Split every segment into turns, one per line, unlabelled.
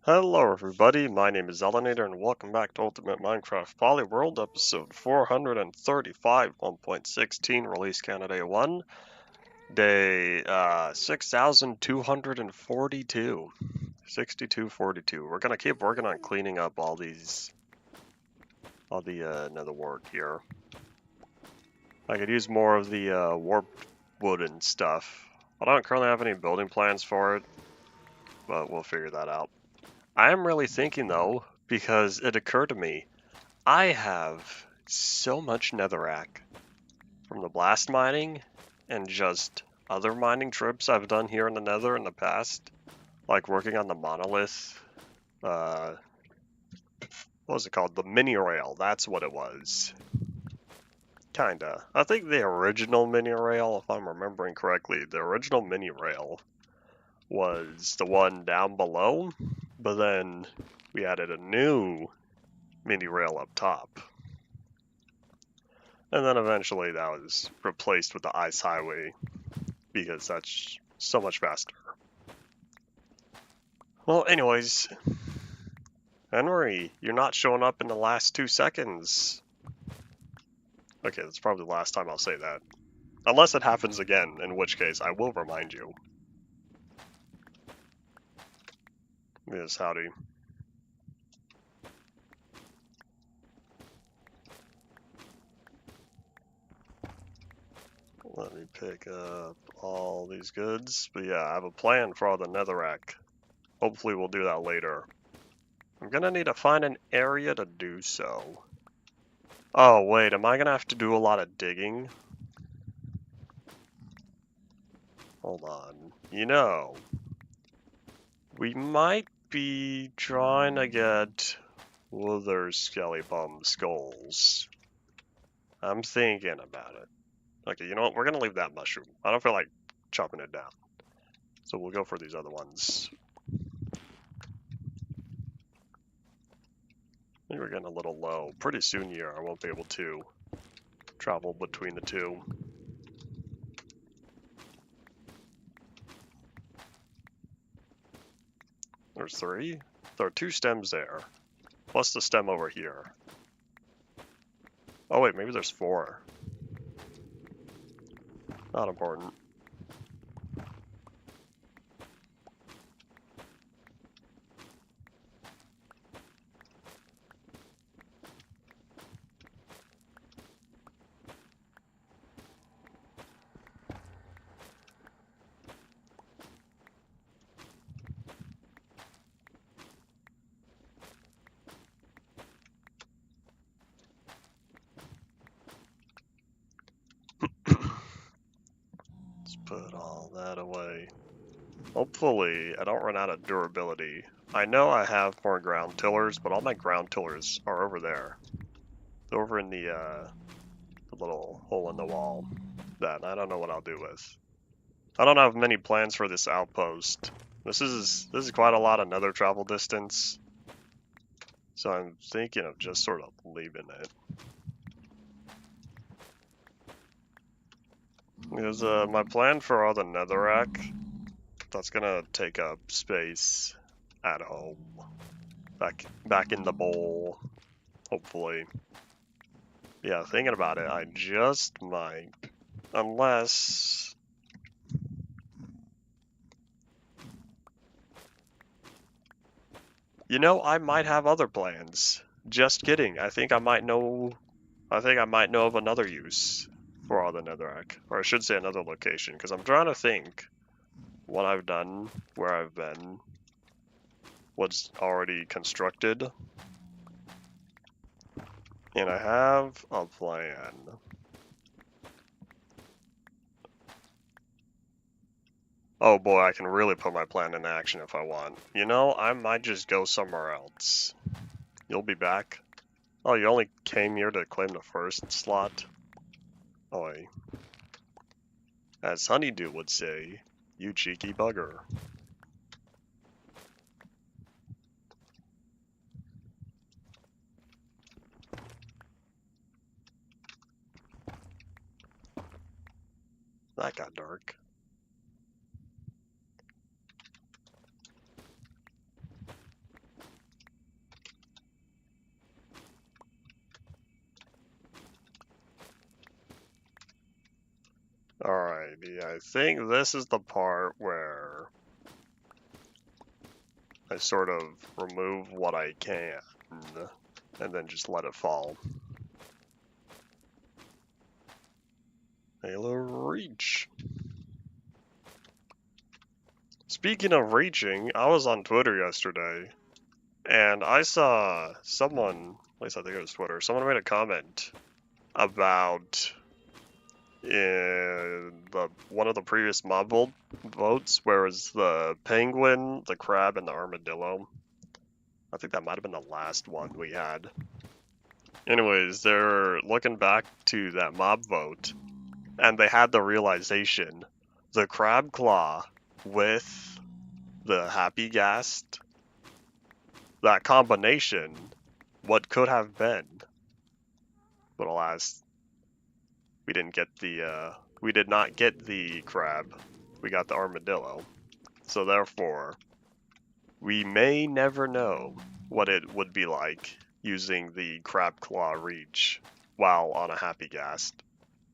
Hello everybody, my name is Elenator and welcome back to Ultimate Minecraft Polyworld episode 435, 1.16, release Canada 1, day 6242, 6242. We're gonna keep working on cleaning up all the nether wart here. I could use more of the warped wood and stuff. I don't currently have any building plans for it, but we'll figure that out. I am really thinking though, because it occurred to me, I have so much netherrack from the blast mining and just other mining trips I've done here in the nether in the past, like working on the monolith, what was it called? The mini rail, that's what it was. Kinda. I think the original mini rail, if I'm remembering correctly, the original mini rail was the one down below, but then we added a new mini rail up top. And then eventually that was replaced with the ice highway because that's so much faster. Well, anyways, Henry, you're not showing up in the last 2 seconds. Okay, that's probably the last time I'll say that. Unless it happens again, in which case I will remind you. Yes, howdy. Let me pick up all these goods. But yeah, I have a plan for all the netherrack. Hopefully we'll do that later. I'm gonna need to find an area to do so. Oh wait, am I gonna have to do a lot of digging? Hold on. You know, we might be trying to get wither skelly bum skulls. I'm thinking about it. Okay, you know what? We're gonna leave that mushroom. I don't feel like chopping it down. So we'll go for these other ones. I think we're getting a little low. Pretty soon here, I won't be able to travel between the two. There's 3. There are 2 stems there, plus the stem over here. Oh wait, maybe there's 4. Not important. Let's put all that away. Hopefully, I don't run out of durability. I know I have more ground tillers, but all my ground tillers are over there. They're over in the little hole in the wall. That I don't know what I'll do with. I don't have many plans for this outpost. This is quite a lot of nether travel distance. So I'm thinking of just sort of leaving it. Because my plan for all the netherrack, that's gonna take up space at home. Back in the bowl, hopefully. Yeah, thinking about it, I just might. Unless... You know, I might have other plans. Just kidding. I think I might know of another use for all the netherrack. Or I should say another location, because I'm trying to think what I've done, where I've been, what's already constructed. And I have a plan. Oh boy, I can really put my plan in action if I want. You know, I might just go somewhere else. You'll be back? Oh, you only came here to claim the first slot? Oi. As Honeydew would say, you cheeky bugger. That got dark. Alrighty, I think this is the part where I sort of remove what I can and then just let it fall. Halo reach. Speaking of reaching, I was on Twitter yesterday and I saw someone, at least I think it was Twitter, someone made a comment about in one of the previous mob votes, where it's the penguin, the crab, and the armadillo. I think that might have been the last one we had. Anyways, they're looking back to that mob vote, and they had the realization, the crab claw with the happy ghast, that combination, what could have been. But alas, we did not get the crab, we got the armadillo. So therefore, we may never know what it would be like using the crab claw reach while on a happy ghast.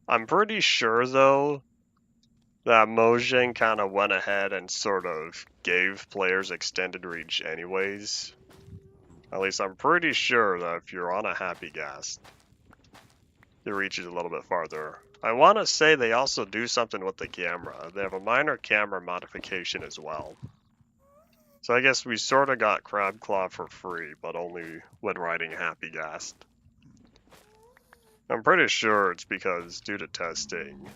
I'm pretty sure though that Mojang kind of went ahead and sort of gave players extended reach anyways. At least I'm pretty sure that if you're on a happy ghast, the reach is a little bit farther. I want to say they also do something with the camera. They have a minor camera modification as well. So I guess we sort of got Crab Claw for free, but only when riding Happy Ghast. I'm pretty sure it's because, due to testing,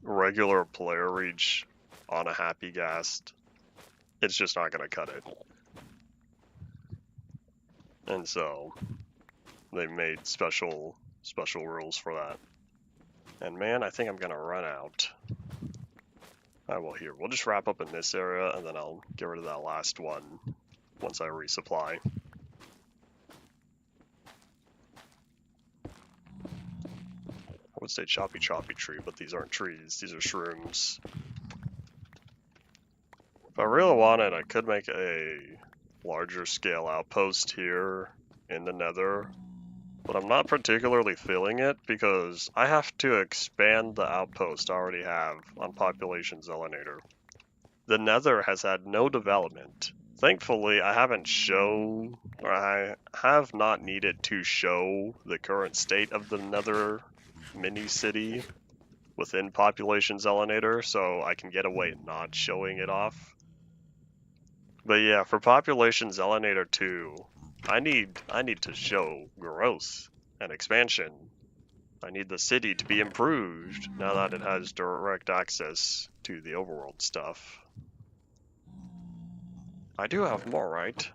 regular player reach on a Happy Ghast, it's just not going to cut it. And so, they made special rules for that. And man, I think I'm going to run out. We'll just wrap up in this area, and then I'll get rid of that last one once I resupply. I would say choppy tree, but these aren't trees, these are shrooms. If I really wanted, I could make a larger scale outpost here in the Nether, but I'm not particularly feeling it because I have to expand the outpost I already have on Population Zelinator. The Nether has had no development. Thankfully, I have not needed to show the current state of the Nether mini-city within Population Zelinator, so I can get away not showing it off. But yeah, for Population Zelinator 2, I need to show growth and expansion. I need the city to be improved now that it has direct access to the overworld stuff. I do have more, right?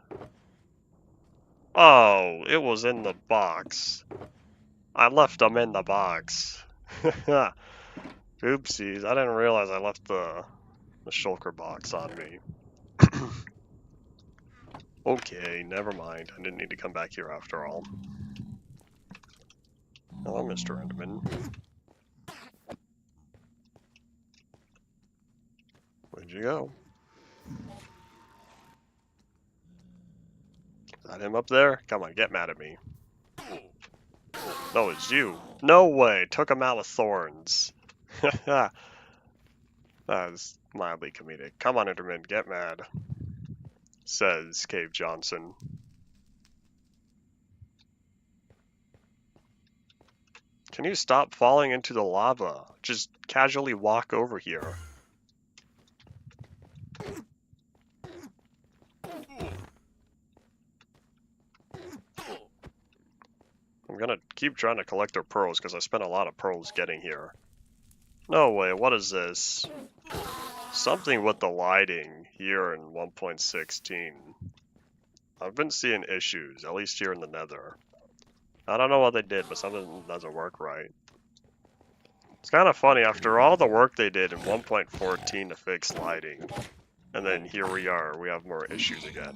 Oh, it was in the box. I left them in the box. Oopsies, I didn't realize I left the shulker box on me. Okay, never mind. I didn't need to come back here after all. Hello, Mr. Enderman. Where'd you go? Is that him up there? Come on, get mad at me. No, it's you. No way! Took him out with thorns. That was mildly comedic. Come on, Enderman, get mad. Says Cave Johnson. Can you stop falling into the lava? Just casually walk over here. I'm gonna keep trying to collect their pearls because I spent a lot of pearls getting here. No way, what is this? Something with the lighting here in 1.16. I've been seeing issues, at least here in the Nether. I don't know what they did, but something doesn't work right. It's kind of funny, after all the work they did in 1.14 to fix lighting, and then here we are, we have more issues again.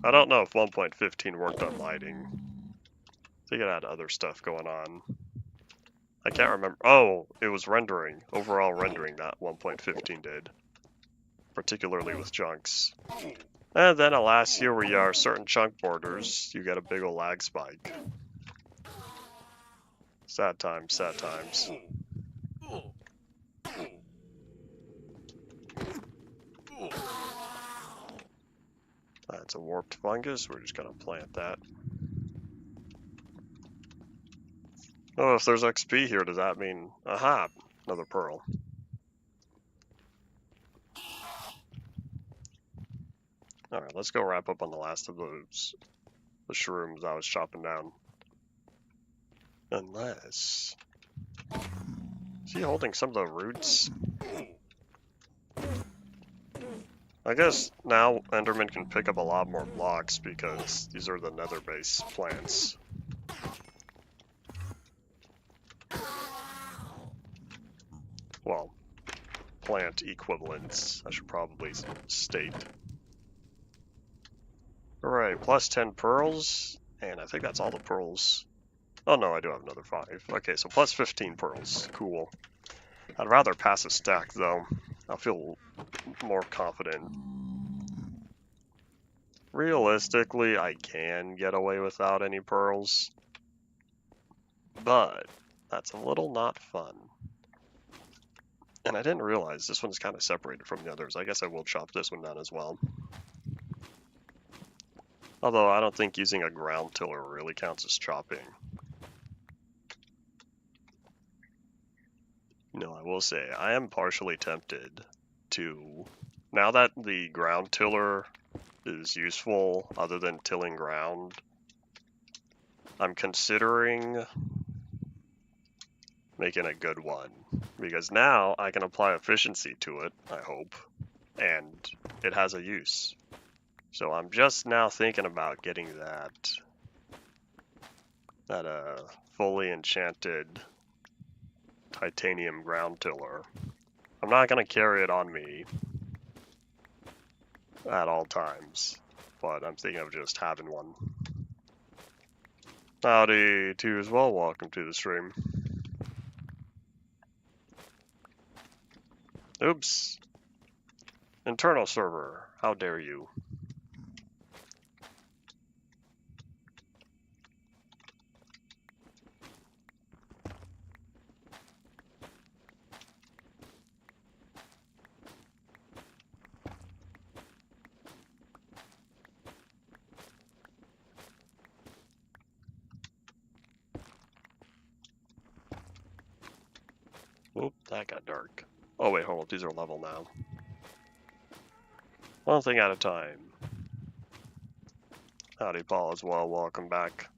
I don't know if 1.15 worked on lighting. I think it had other stuff going on. I can't remember. Oh, it was rendering, overall rendering that 1.15 did. Particularly with chunks. And then alas, here we are, certain chunk borders, you get a big ol' lag spike. Sad times, sad times. That's a warped fungus. We're just gonna plant that. Oh, if there's XP here, does that mean... Aha! Another pearl. Alright, let's go wrap up on the last of those... the shrooms I was chopping down. Unless... Is he holding some of the roots? I guess now Enderman can pick up a lot more blocks because these are the nether base plants. Well, plant equivalents, I should probably state. Alright, plus 10 pearls, and I think that's all the pearls. Oh no, I do have another 5. Okay, so plus 15 pearls. Cool. I'd rather pass a stack though. I'll feel more confident. Realistically, I can get away without any pearls, but that's a little not fun. And I didn't realize this one's kind of separated from the others. I guess I will chop this one down as well. Although I don't think using a ground tiller really counts as chopping. You know, I will say, I am partially tempted to, now that the ground tiller is useful other than tilling ground, I'm considering making a good one, because now I can apply efficiency to it, I hope, and it has a use. So I'm just now thinking about getting that fully enchanted titanium ground tiller. I'm not going to carry it on me at all times, but I'm thinking of just having one. Howdy to you as well, welcome to the stream. Oops. Internal server, how dare you. Oop, that got dark. Oh wait, hold up, these are level now. One thing at a time. Howdy Paul as well, welcome back.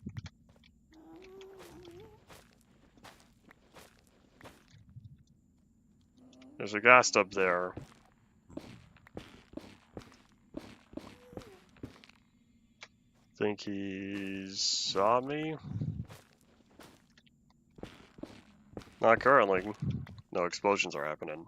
There's a ghast up there. Think he saw me? Not currently. No explosions are happening.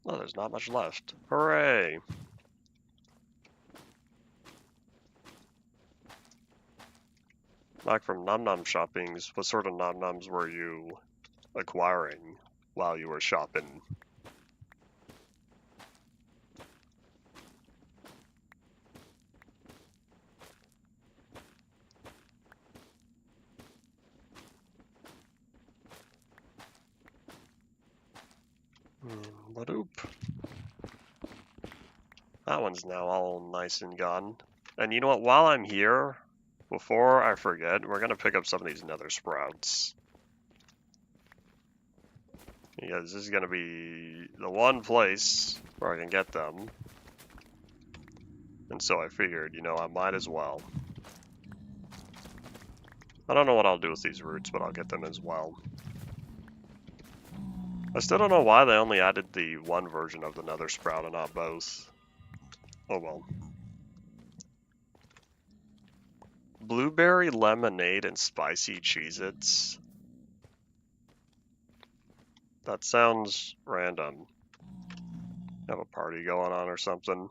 Oh, there's not much left. Hooray! Back from Num Num shoppings, what sort of Num Nums were you acquiring while you were shopping? Badoop. That one's now all nice and gone. And you know what, while I'm here, before I forget, we're gonna pick up some of these nether sprouts. Because this is gonna be the one place where I can get them. And so I figured, you know, I might as well. I don't know what I'll do with these roots, but I'll get them as well. I still don't know why they only added the one version of the nether sprout and not both. Oh well. Blueberry lemonade and spicy Cheez-Its. That sounds random. Have a party going on or something.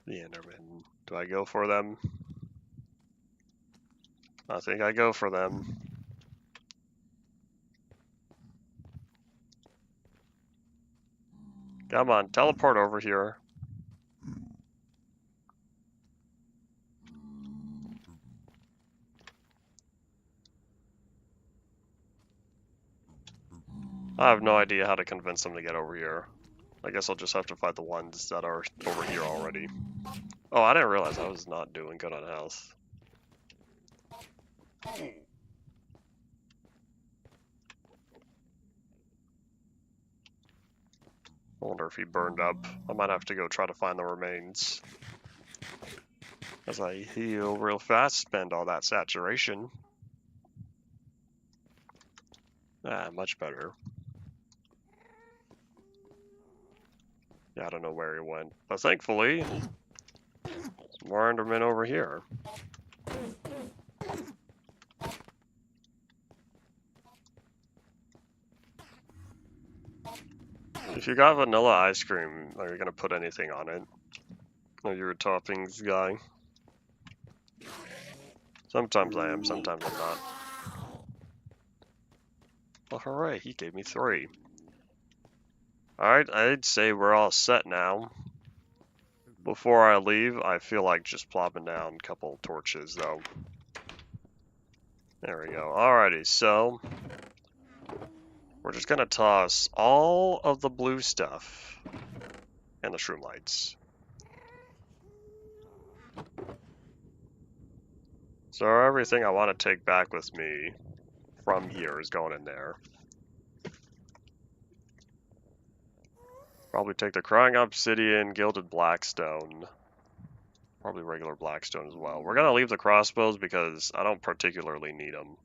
The Enderman. Do I go for them? I think I go for them. Come on, teleport over here. I have no idea how to convince them to get over here. I guess I'll just have to fight the ones that are over here already. Oh, I didn't realize I was not doing good on health. I wonder if he burned up. I might have to go try to find the remains. As I heal real fast, spend all that saturation. Ah, much better. Yeah, I don't know where he went. But thankfully, some more Endermen over here. If you got vanilla ice cream, are you gonna put anything on it? Are you a toppings guy? Sometimes I am, sometimes I'm not. Well, hooray, he gave me 3. Alright, I'd say we're all set now. Before I leave, I feel like just plopping down a couple torches, though. There we go. Alrighty, so we're just gonna toss all of the blue stuff and the shroom lights. So everything I want to take back with me from here is going in there. Probably take the crying obsidian, gilded blackstone. Probably regular blackstone as well. We're gonna leave the crossbows because I don't particularly need them.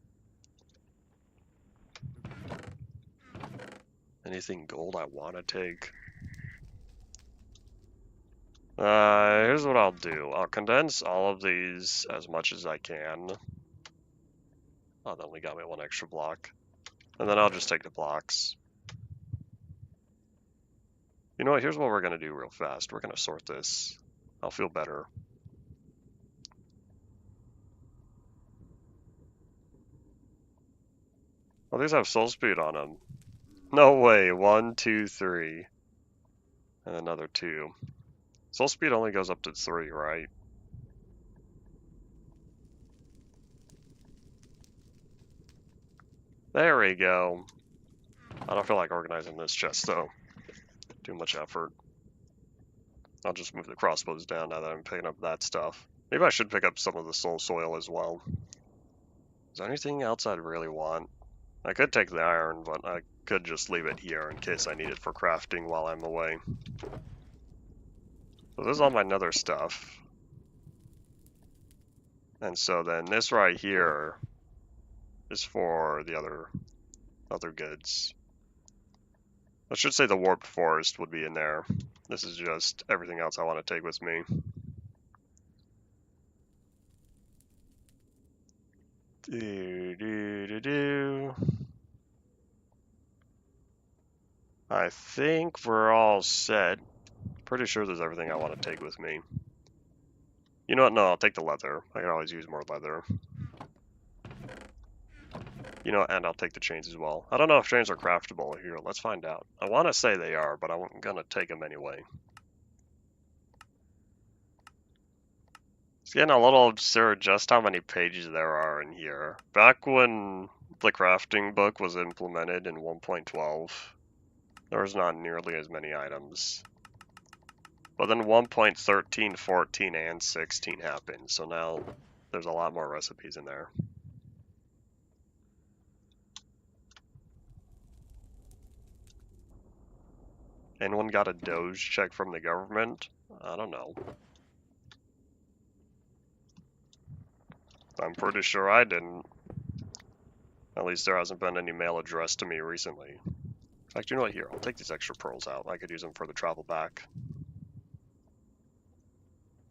Anything gold I want to take? Here's what I'll do. I'll condense all of these as much as I can. Oh, that only got me 1 extra block. And then I'll just take the blocks. You know what? Here's what we're going to do real fast. We're going to sort this. I'll feel better. Well, these have soul speed on them. No way. 1, 2, 3. And another 2. Soul speed only goes up to 3, right? There we go. I don't feel like organizing this chest, though. Too much effort. I'll just move the crossbows down now that I'm picking up that stuff. Maybe I should pick up some of the soul soil as well. Is there anything else I'd really want? I could take the iron, but I could just leave it here in case I need it for crafting while I'm away. So this is all my nether stuff. And so then this right here is for the other goods. I should say the warped forest would be in there. This is just everything else I want to take with me. I think we're all set. Pretty sure there's everything I want to take with me. You know what? No, I'll take the leather. I can always use more leather. You know, and I'll take the chains as well. I don't know if chains are craftable here. Let's find out. I want to say they are, but I'm gonna take them anyway. It's getting a little absurd just how many pages there are in here. Back when the crafting book was implemented in 1.12, there was not nearly as many items. But then 1.13, 14, and 16 happened, so now there's a lot more recipes in there. Anyone got a Doge check from the government? I don't know. I'm pretty sure I didn't. At least there hasn't been any mail addressed to me recently. In fact, you know what? Here, I'll take these extra pearls out. I could use them for the travel back.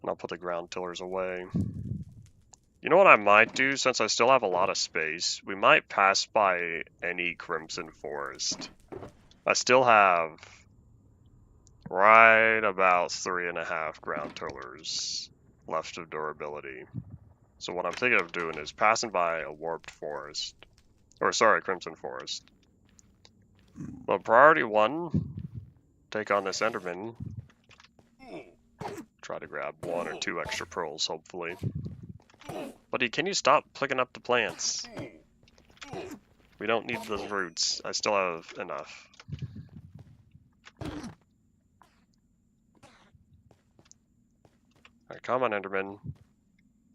And I'll put the ground tillers away. You know what I might do, since I still have a lot of space? We might pass by any Crimson Forest. I still have right about 3.5 ground tillers left of durability. So what I'm thinking of doing is passing by a warped forest. Or sorry, Crimson Forest. But priority 1 take on this Enderman. Try to grab 1 or 2 extra pearls, hopefully. Buddy, can you stop picking up the plants? We don't need those roots. I still have enough. Alright, come on, Enderman.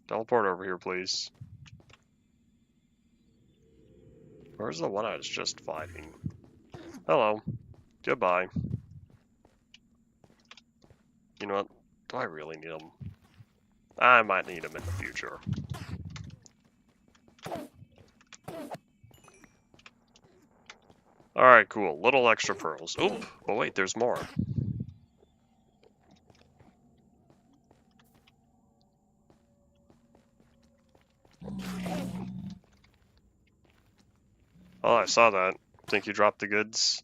Teleport over here, please. Where's the one I was just fighting? Hello. Goodbye. You know what? Do I really need them? I might need them in the future. Alright, cool. Little extra pearls. Oop! But wait, there's more. Oh, I saw that. Think you dropped the goods?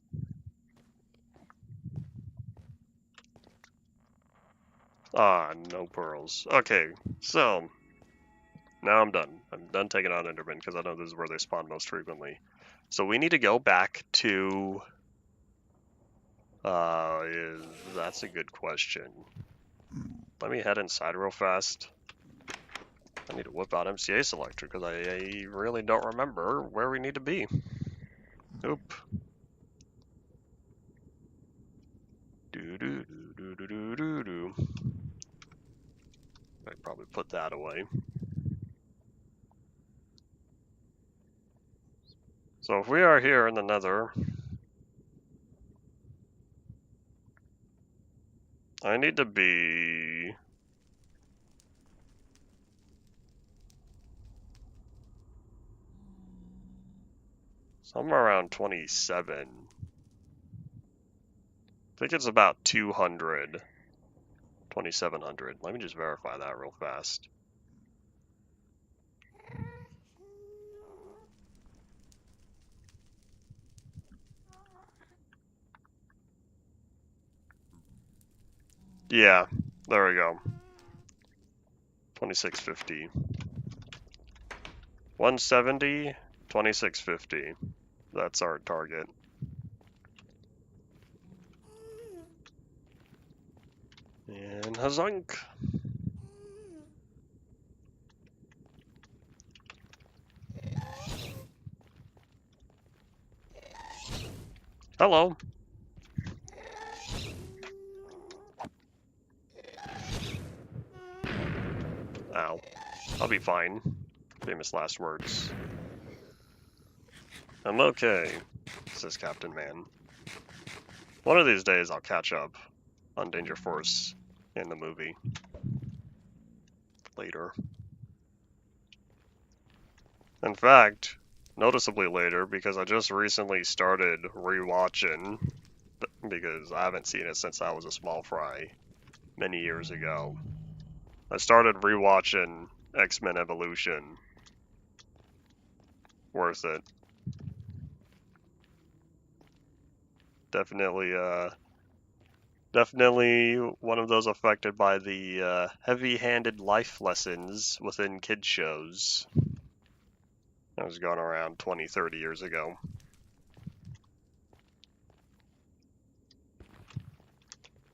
Ah, no pearls. Okay, so now I'm done. I'm done taking on Enderman because I know this is where they spawn most frequently. So we need to go back to... that's a good question. Let me head inside real fast. I need to whip out MCA selector because I really don't remember where we need to be. Oop. Do. I probably put that away. So if we are here in the Nether, I need to be somewhere around 27. I think it's about 200. 2700. Let me just verify that real fast. Yeah, there we go. 2650. 170, 2650. That's our target. And hazunk. Hello. Ow. I'll be fine. Famous last words. I'm okay, says Captain Man. One of these days I'll catch up on Danger Force in the movie. Later. In fact, noticeably later, because I just recently started rewatching, because I haven't seen it since I was a small fry many years ago. I started rewatching X-Men Evolution. Worth it. Definitely one of those affected by the heavy-handed life lessons within kid shows. That was going around 20, 30 years ago.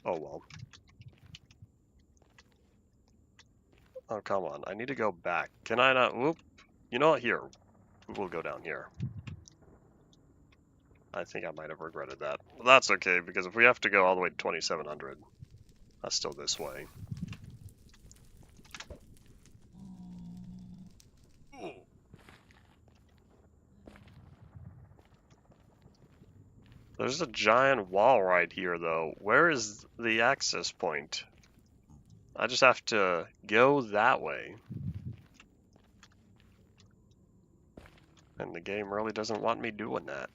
Oh well. Oh, come on. I need to go back. Can I not? Whoop. You know what? Here. We'll go down here. I think I might have regretted that. Well, that's okay, because if we have to go all the way to 2700, that's still this way. There's a giant wall right here, though. Where is the access point? I just have to go that way. And the game really doesn't want me doing that.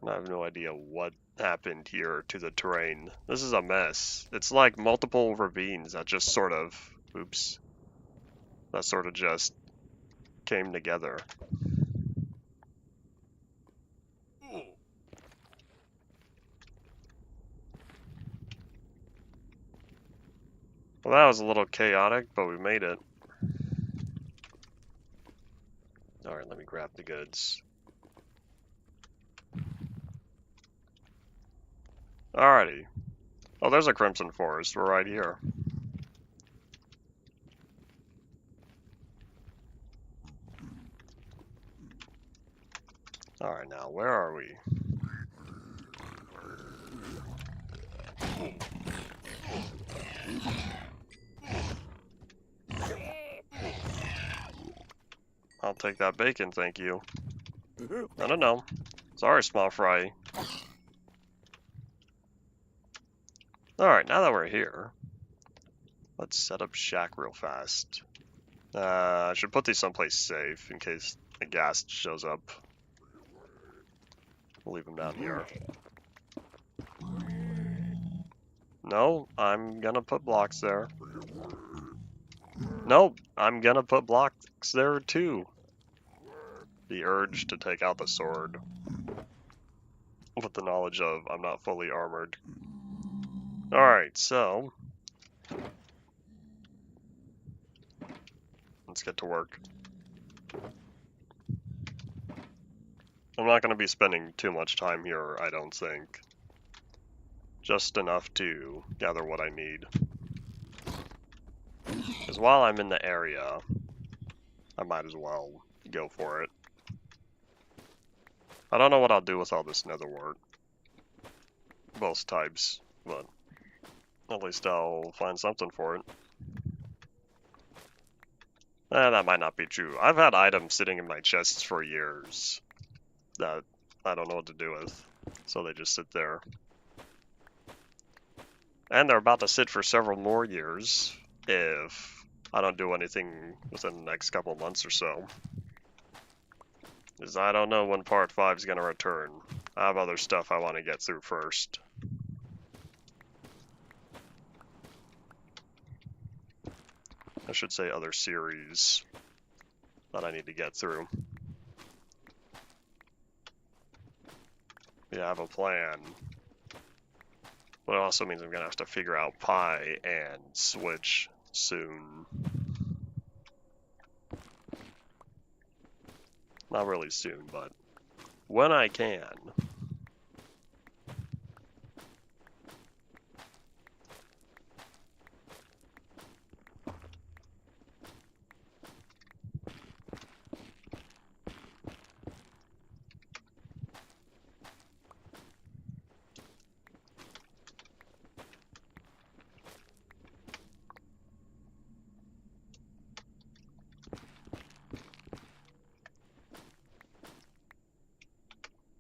I have no idea what happened here to the terrain. This is a mess. It's like multiple ravines that just sort of, oops, that sort of just came together. Well, that was a little chaotic, but we made it. Alright, let me grab the goods. Alrighty. Oh, there's a Crimson Forest. We're right here. Alright, now, where are we? I'll take that bacon, thank you. No. Sorry, small fry. Alright, now that we're here, let's set up shack real fast. I should put these someplace safe in case a ghast shows up. We'll leave them down here. No, I'm gonna put blocks there. Nope, I'm gonna put blocks there too. The urge to take out the sword. With the knowledge of I'm not fully armored. Alright, so let's get to work. I'm not going to be spending too much time here, I don't think. Just enough to gather what I need. Because while I'm in the area, I might as well go for it. I don't know what I'll do with all this netherwort. Both types, but at least I'll find something for it. That might not be true. I've had items sitting in my chests for years that I don't know what to do with, so they just sit there. And they're about to sit for several more years if I don't do anything within the next couple months or so. Because I don't know when part 5 is going to return. I have other stuff I want to get through first. I should say other series that I need to get through. Yeah, I have a plan. But it also means I'm going to have to figure out Pi and Switch soon. Not really soon, but when I can.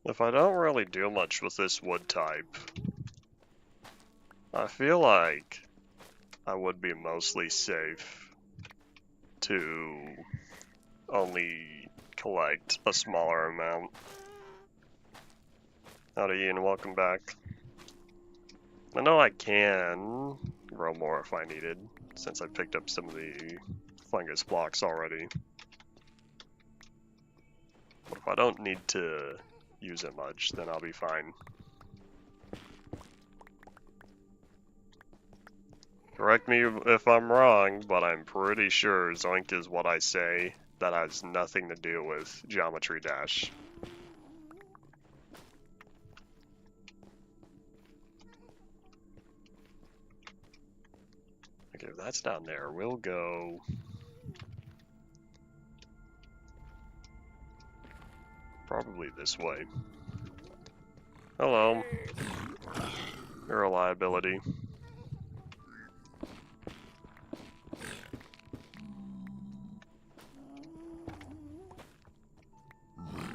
If I don't really do much with this wood type, I feel like I would be mostly safe to only collect a smaller amount. Howdy Ian, welcome back. I know I can grow more if I needed, since I picked up some of the fungus blocks already. But if I don't need to use it much, then I'll be fine. Correct me if I'm wrong, but I'm pretty sure Zoink is what I say. That has nothing to do with Geometry Dash. Okay, if that's down there, we'll go... probably this way. Hello. You're a liability.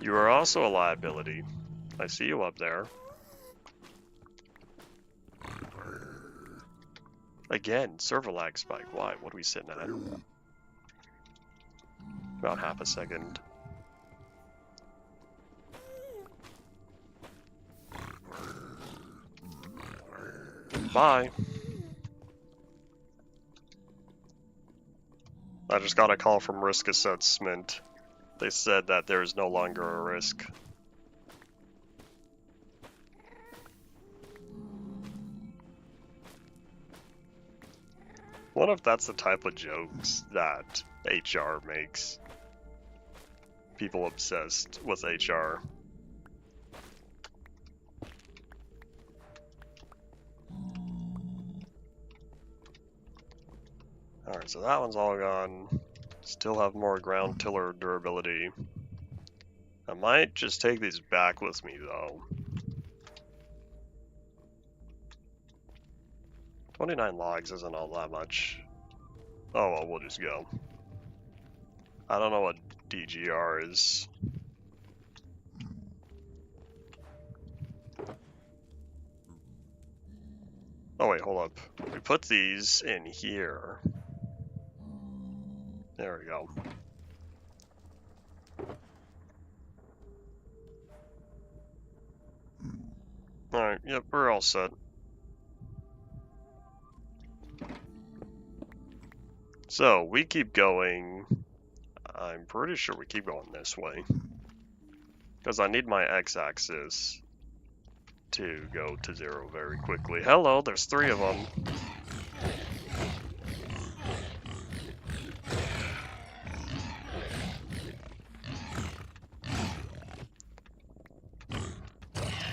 You are also a liability. I see you up there. Again, server lag spike. Why? What are we sitting at? About half a second. Bye. I just got a call from Risk Assessment. They said that there is no longer a risk. What if that's the type of jokes that HR makes? People obsessed with HR. Alright, so that one's all gone. Still have more ground tiller durability. I might just take these back with me though. 29 logs isn't all that much. Oh well, we'll just go. I don't know what DGR is. Oh wait, hold up. We put these in here. There we go. Alright, yep, we're all set. So, we keep going. I'm pretty sure we keep going this way. Because I need my x-axis to go to 0 very quickly. Hello, there's 3 of them.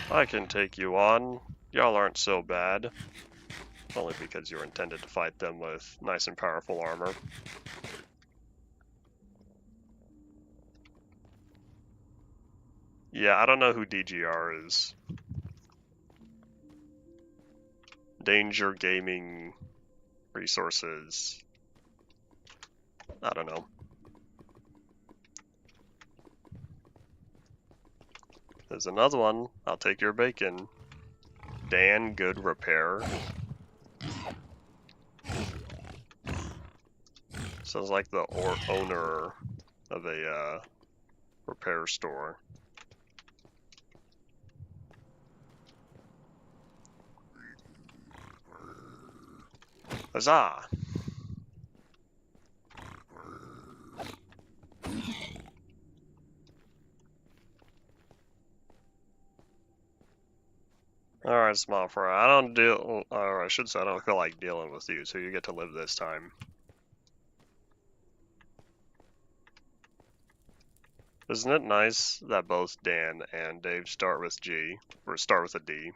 I can take you on. Y'all aren't so bad. Only because you're intended to fight them with nice and powerful armor. Yeah, I don't know who DGR is. Danger Gaming Resources. I don't know. There's another one. I'll take your bacon. Dan Good Repair. Sounds like the owner of a repair store. Huzzah! Alright, small fry. I don't deal, or I should say I don't feel like dealing with you, so you get to live this time. Isn't it nice that both Dan and Dave start with G, or start with a D?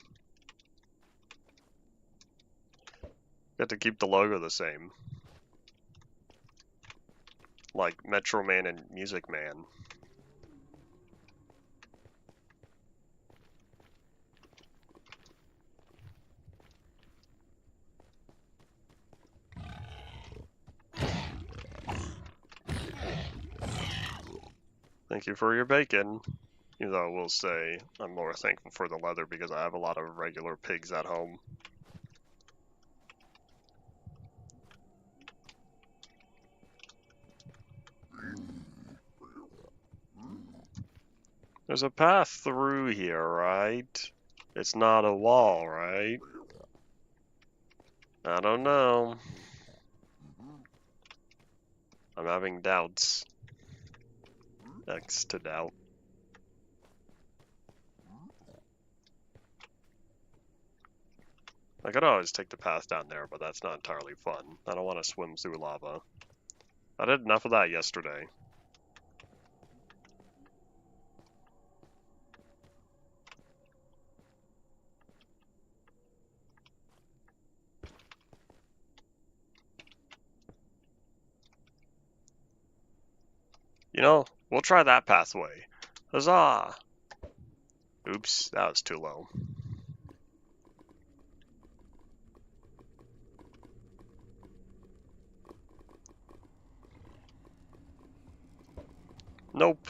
Get to keep the logo the same. Like Metro Man and Music Man. Thank you for your bacon. Even though I will say I'm more thankful for the leather because I have a lot of regular pigs at home. There's a path through here, right? It's not a wall, right? I don't know. I'm having doubts. X to doubt. I could always take the path down there, but that's not entirely fun. I don't want to swim through lava. I did enough of that yesterday. You know, we'll try that pathway. Huzzah! Oops, that was too low. Nope.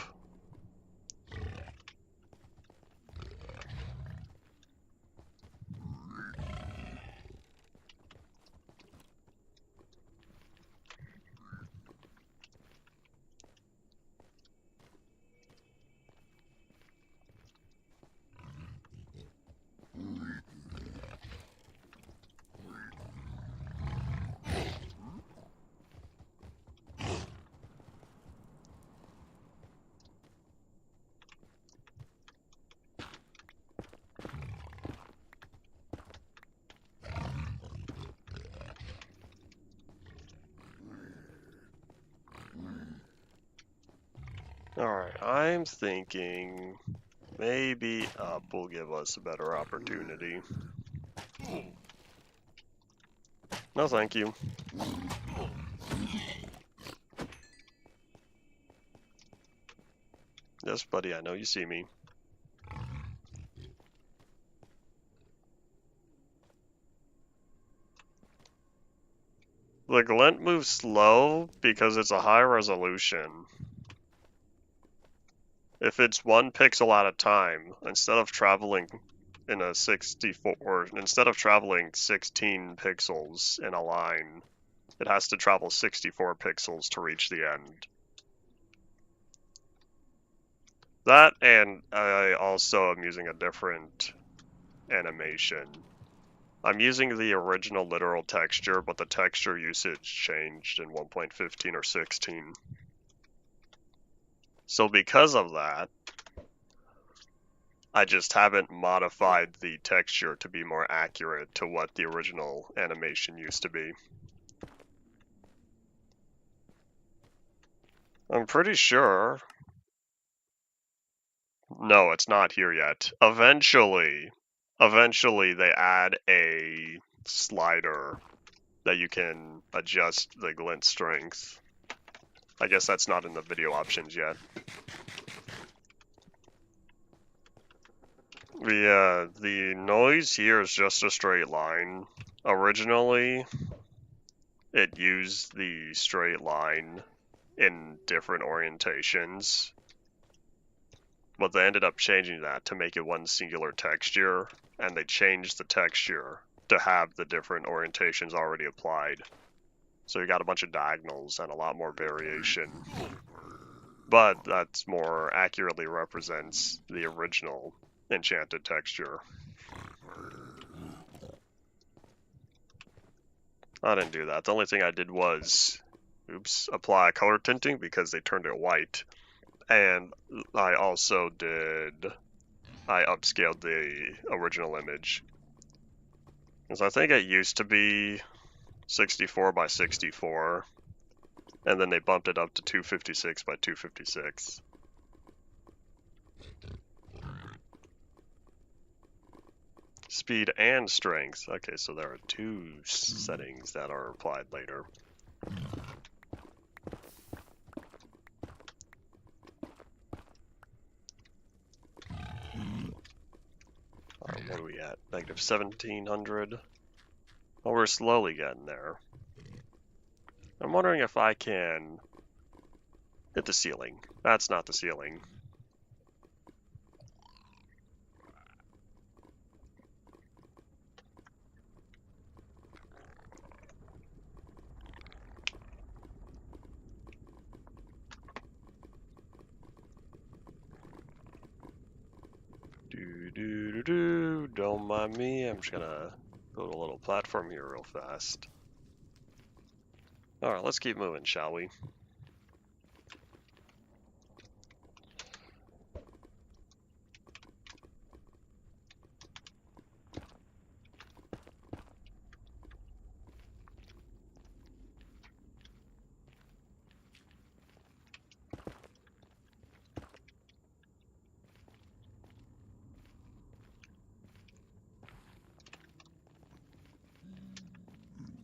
Alright, I'm thinking maybe up will give us a better opportunity. No, thank you. Yes, buddy, I know you see me. The glint moves slow because it's a high resolution. If it's 1 pixel at a time, instead of traveling in a 64, or instead of traveling 16 pixels in a line, it has to travel 64 pixels to reach the end. That, and I also am using a different animation. I'm using the original literal texture, but the texture usage changed in 1.15 or 16. So because of that, I just haven't modified the texture to be more accurate to what the original animation used to be. I'm pretty sure. No, it's not here yet. Eventually they add a slider that you can adjust the glint strength. I guess that's not in the video options yet. The noise here is just a straight line. Originally, it used the straight line in different orientations, but they ended up changing that to make it one singular texture, and they changed the texture to have the different orientations already applied. So you got a bunch of diagonals and a lot more variation. But that's more accurately represents the original enchanted texture. I didn't do that. The only thing I did was, apply color tinting because they turned it white. And I also I upscaled the original image. Because I think it used to be 64 by 64. And then they bumped it up to 256 by 256. Speed and strength. Okay, so there are 2 settings that are applied later. Alright, what are we at? Negative 1700. Oh, we're slowly getting there. I'm wondering if I can hit the ceiling. That's not the ceiling. Don't mind me. I'm just gonna build a little platform here real fast. Alright, let's keep moving, shall we?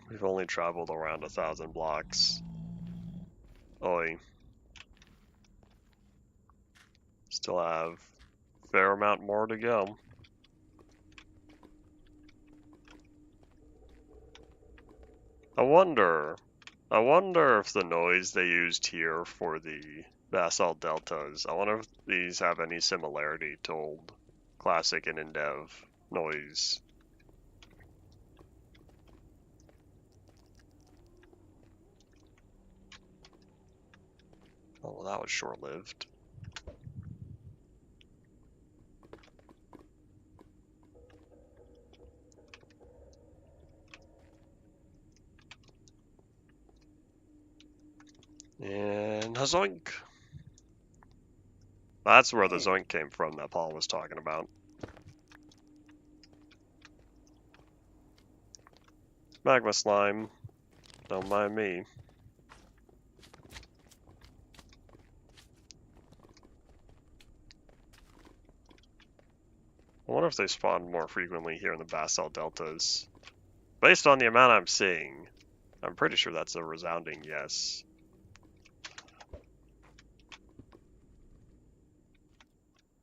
We've only traveled around 1,000 blocks. Oi. Still have a fair amount more to go. I wonder if the noise they used here for the basalt deltas, I wonder if these have any similarity to old classic and in-dev noise. Oh, well, that was short-lived. And zoink! That's where the zoink came from that Paul was talking about. Magma slime. Don't mind me. I wonder if they spawn more frequently here in the basalt deltas. Based on the amount I'm seeing, I'm pretty sure that's a resounding yes.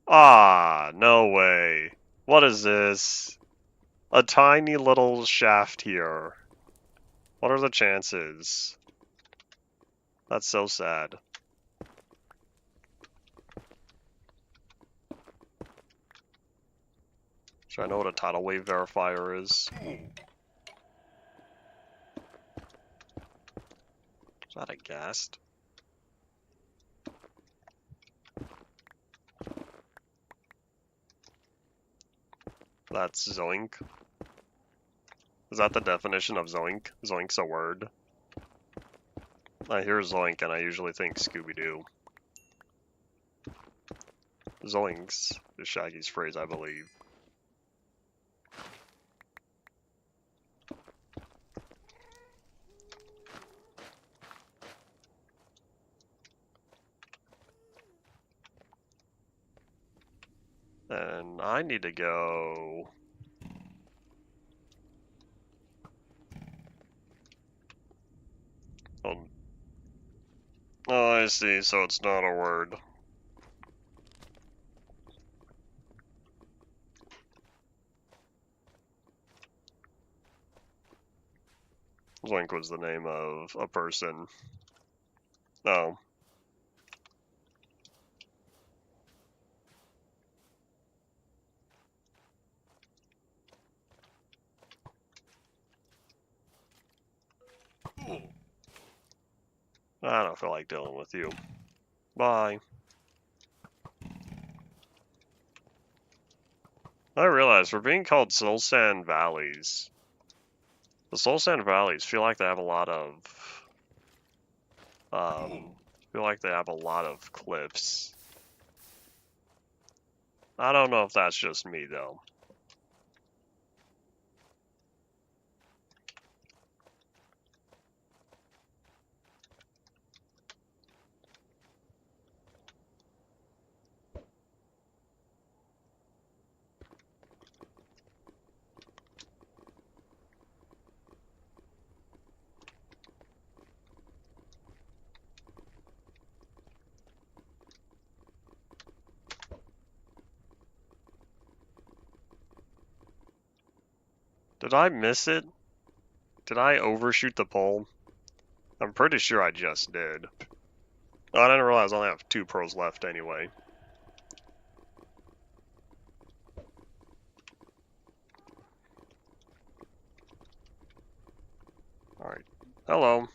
Ah, no way. What is this? A tiny little shaft here. What are the chances? That's so sad. Should I know what a tidal wave verifier is? Is that a ghast? That's zoink. Is that the definition of zoink? Zoink's a word. I hear zoink and I usually think Scooby-Doo. Zoinks is Shaggy's phrase, I believe. And I need to go... Oh, I see, so it's not a word. Zoink was the name of a person. Oh. I don't feel like dealing with you. Bye. I realize we're being called Soul Sand Valleys. The Soul Sand Valleys feel like they have a lot of... cliffs. I don't know if that's just me, though. Did I miss it? Did I overshoot the pole? I'm pretty sure I just did. Oh, I didn't realize I only have 2 pearls left anyway. Alright. Hello.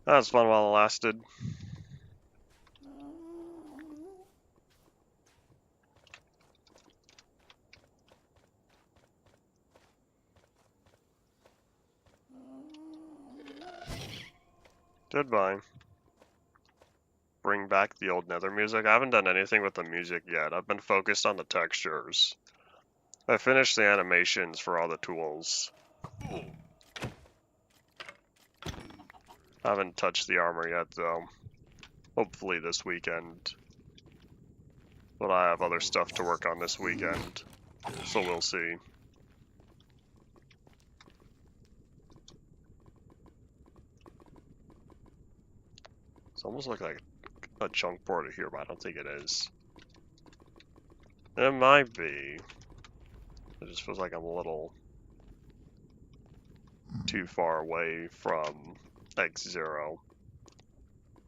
That was fun while it lasted. Goodbye. Bring back the old Nether music. I haven't done anything with the music yet. I've been focused on the textures. I finished the animations for all the tools. I haven't touched the armor yet, though. Hopefully this weekend. But I have other stuff to work on this weekend, so we'll see. It's almost like a chunk border here, but I don't think it is. It might be. It just feels like I'm a little too far away from X0.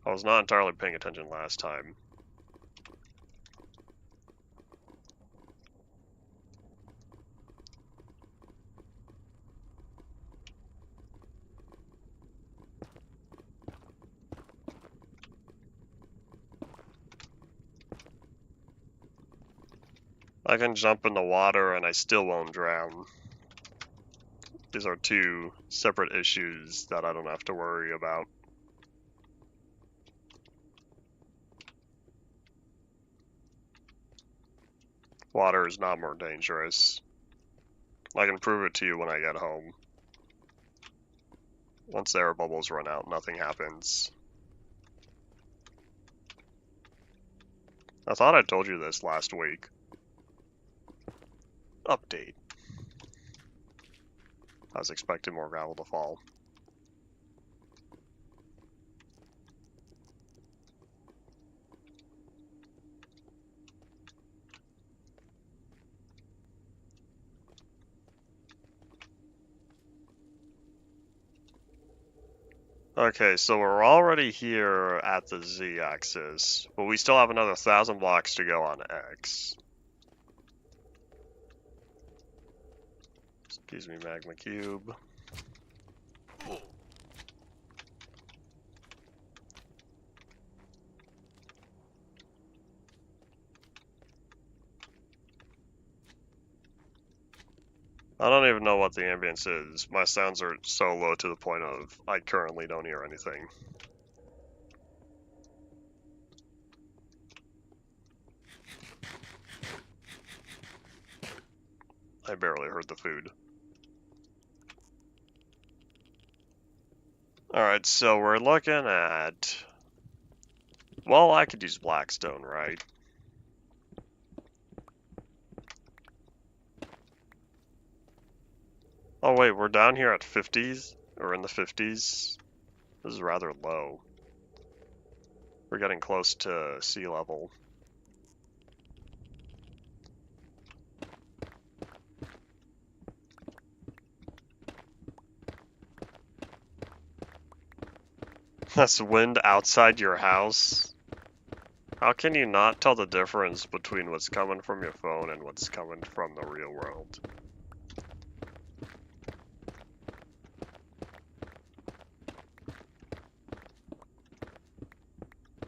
I was not entirely paying attention last time. I can jump in the water and I still won't drown. These are 2 separate issues that I don't have to worry about. Water is not more dangerous. I can prove it to you when I get home. Once the air bubbles run out, nothing happens. I thought I told you this last week. Update. I was expecting more gravel to fall. Okay, so we're already here at the Z-axis, but we still have another 1,000 blocks to go on X. Excuse me, magma cube. I don't even know what the ambience is. My sounds are so low to the point of I currently don't hear anything. I barely heard the food. Alright, so we're looking at... Well, I could use blackstone, right? Oh wait, we're down here at 50s? Or in the 50s? This is rather low. We're getting close to sea level. That's wind outside your house? How can you not tell the difference between what's coming from your phone and what's coming from the real world?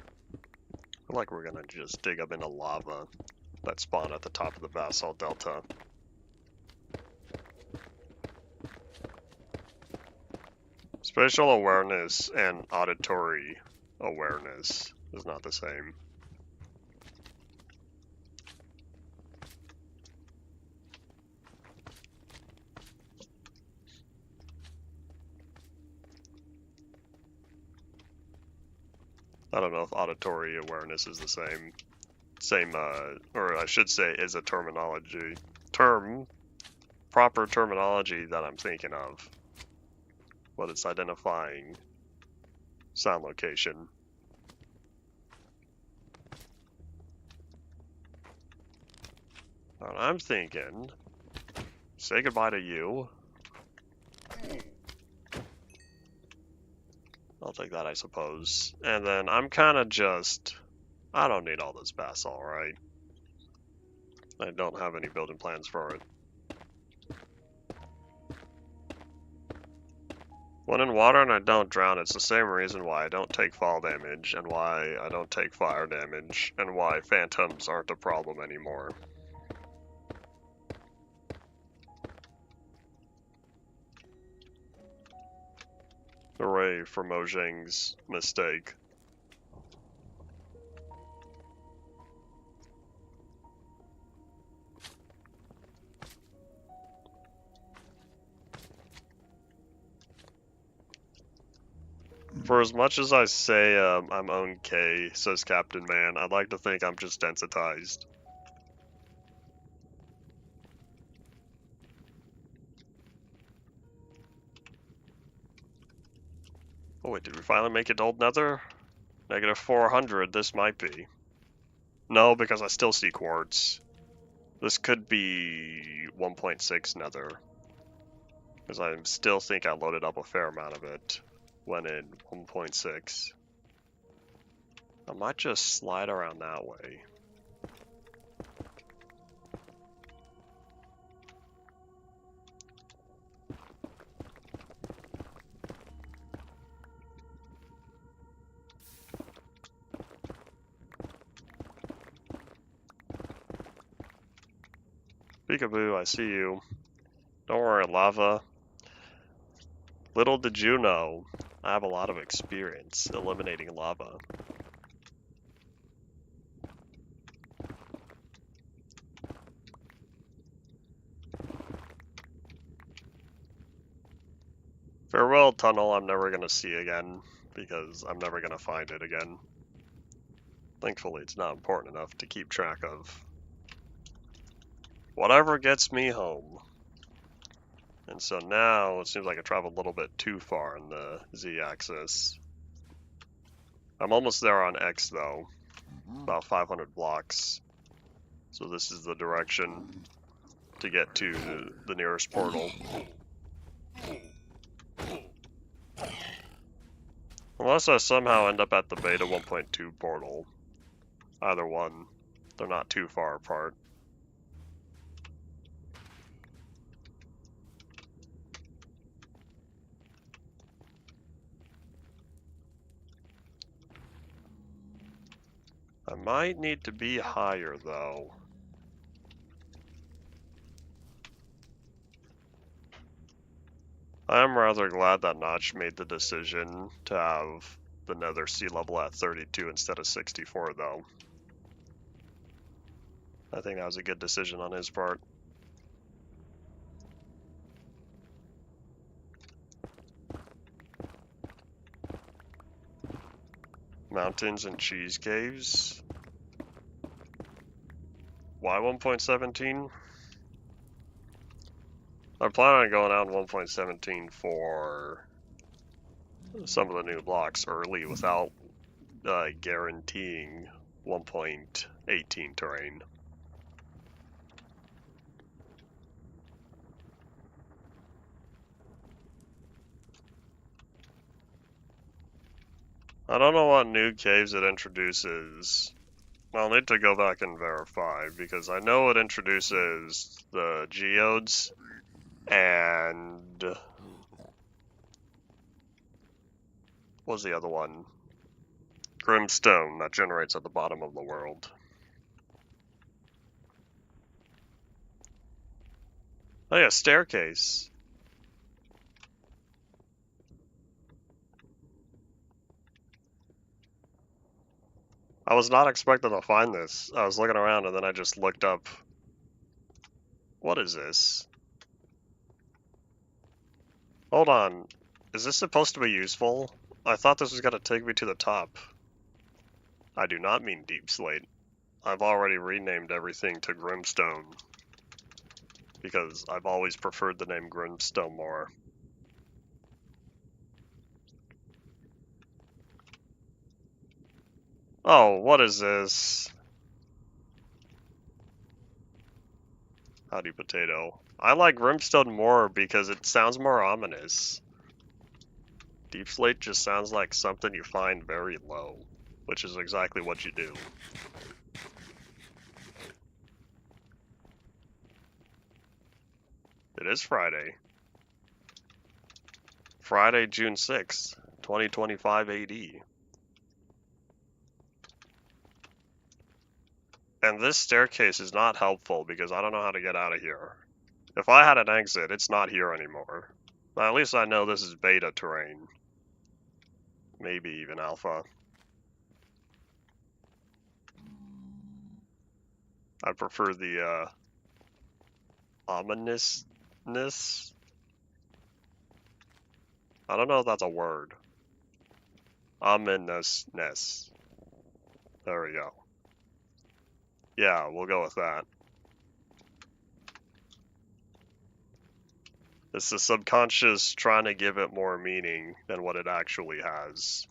I feel like we're gonna just dig up into lava that spawned at the top of the basalt delta. Spatial awareness and auditory awareness is not the same. I don't know if auditory awareness is the same, or I should say is a proper terminology that I'm thinking of. But it's identifying sound location. And I'm thinking, say goodbye to you. I'll take that, I suppose. And then I'm kind of just, I don't need all this basalt, right? I don't have any building plans for it. When in water and I don't drown, it's the same reason why I don't take fall damage, and why I don't take fire damage, and why phantoms aren't a problem anymore. Hooray for Mojang's mistake. For as much as I say I'm okay, says Captain Man, I'd like to think I'm just densitized. Oh wait, did we finally make it old nether? Negative 400, this might be. No, because I still see quartz. This could be 1.6 nether. Because I still think I loaded up a fair amount of it when in 1.6. I might just slide around that way. Peekaboo, I see you. Don't worry, lava. Little did you know, I have a lot of experience eliminating lava. Farewell, tunnel I'm never gonna see again, because I'm never gonna find it again. Thankfully, it's not important enough to keep track of. Whatever gets me home. And so now it seems like I traveled a little bit too far in the z-axis. I'm almost there on X though, about 500 blocks. So this is the direction to get to the nearest portal. Unless I somehow end up at the beta 1.2 portal. Either one. They're not too far apart. I might need to be higher though. I am rather glad that Notch made the decision to have the nether sea level at 32 instead of 64 though. I think that was a good decision on his part. Mountains and cheese caves. Why 1.17? I'm planning on going out in 1.17 for some of the new blocks early without guaranteeing 1.18 terrain. I don't know what new caves it introduces. I'll need to go back and verify because I know it introduces the geodes and what's the other one? Grimstone that generates at the bottom of the world. Oh yeah, staircase. I was not expecting to find this. I was looking around and then I just looked up. What is this? Hold on. Is this supposed to be useful? I thought this was going to take me to the top. I do not mean deep slate. I've already renamed everything to Grimstone. Because I've always preferred the name Grimstone more. Oh, what is this? Howdy potato. I like Grimstone more because it sounds more ominous. Deep slate just sounds like something you find very low, which is exactly what you do. It is Friday. Friday, June 6th, 2025 AD. And this staircase is not helpful because I don't know how to get out of here. If I had an exit, it's not here anymore. Well, at least I know this is beta terrain. Maybe even alpha. I prefer the ominousness. I don't know if that's a word. Ominousness. There we go. Yeah, we'll go with that. It's the subconscious trying to give it more meaning than what it actually has.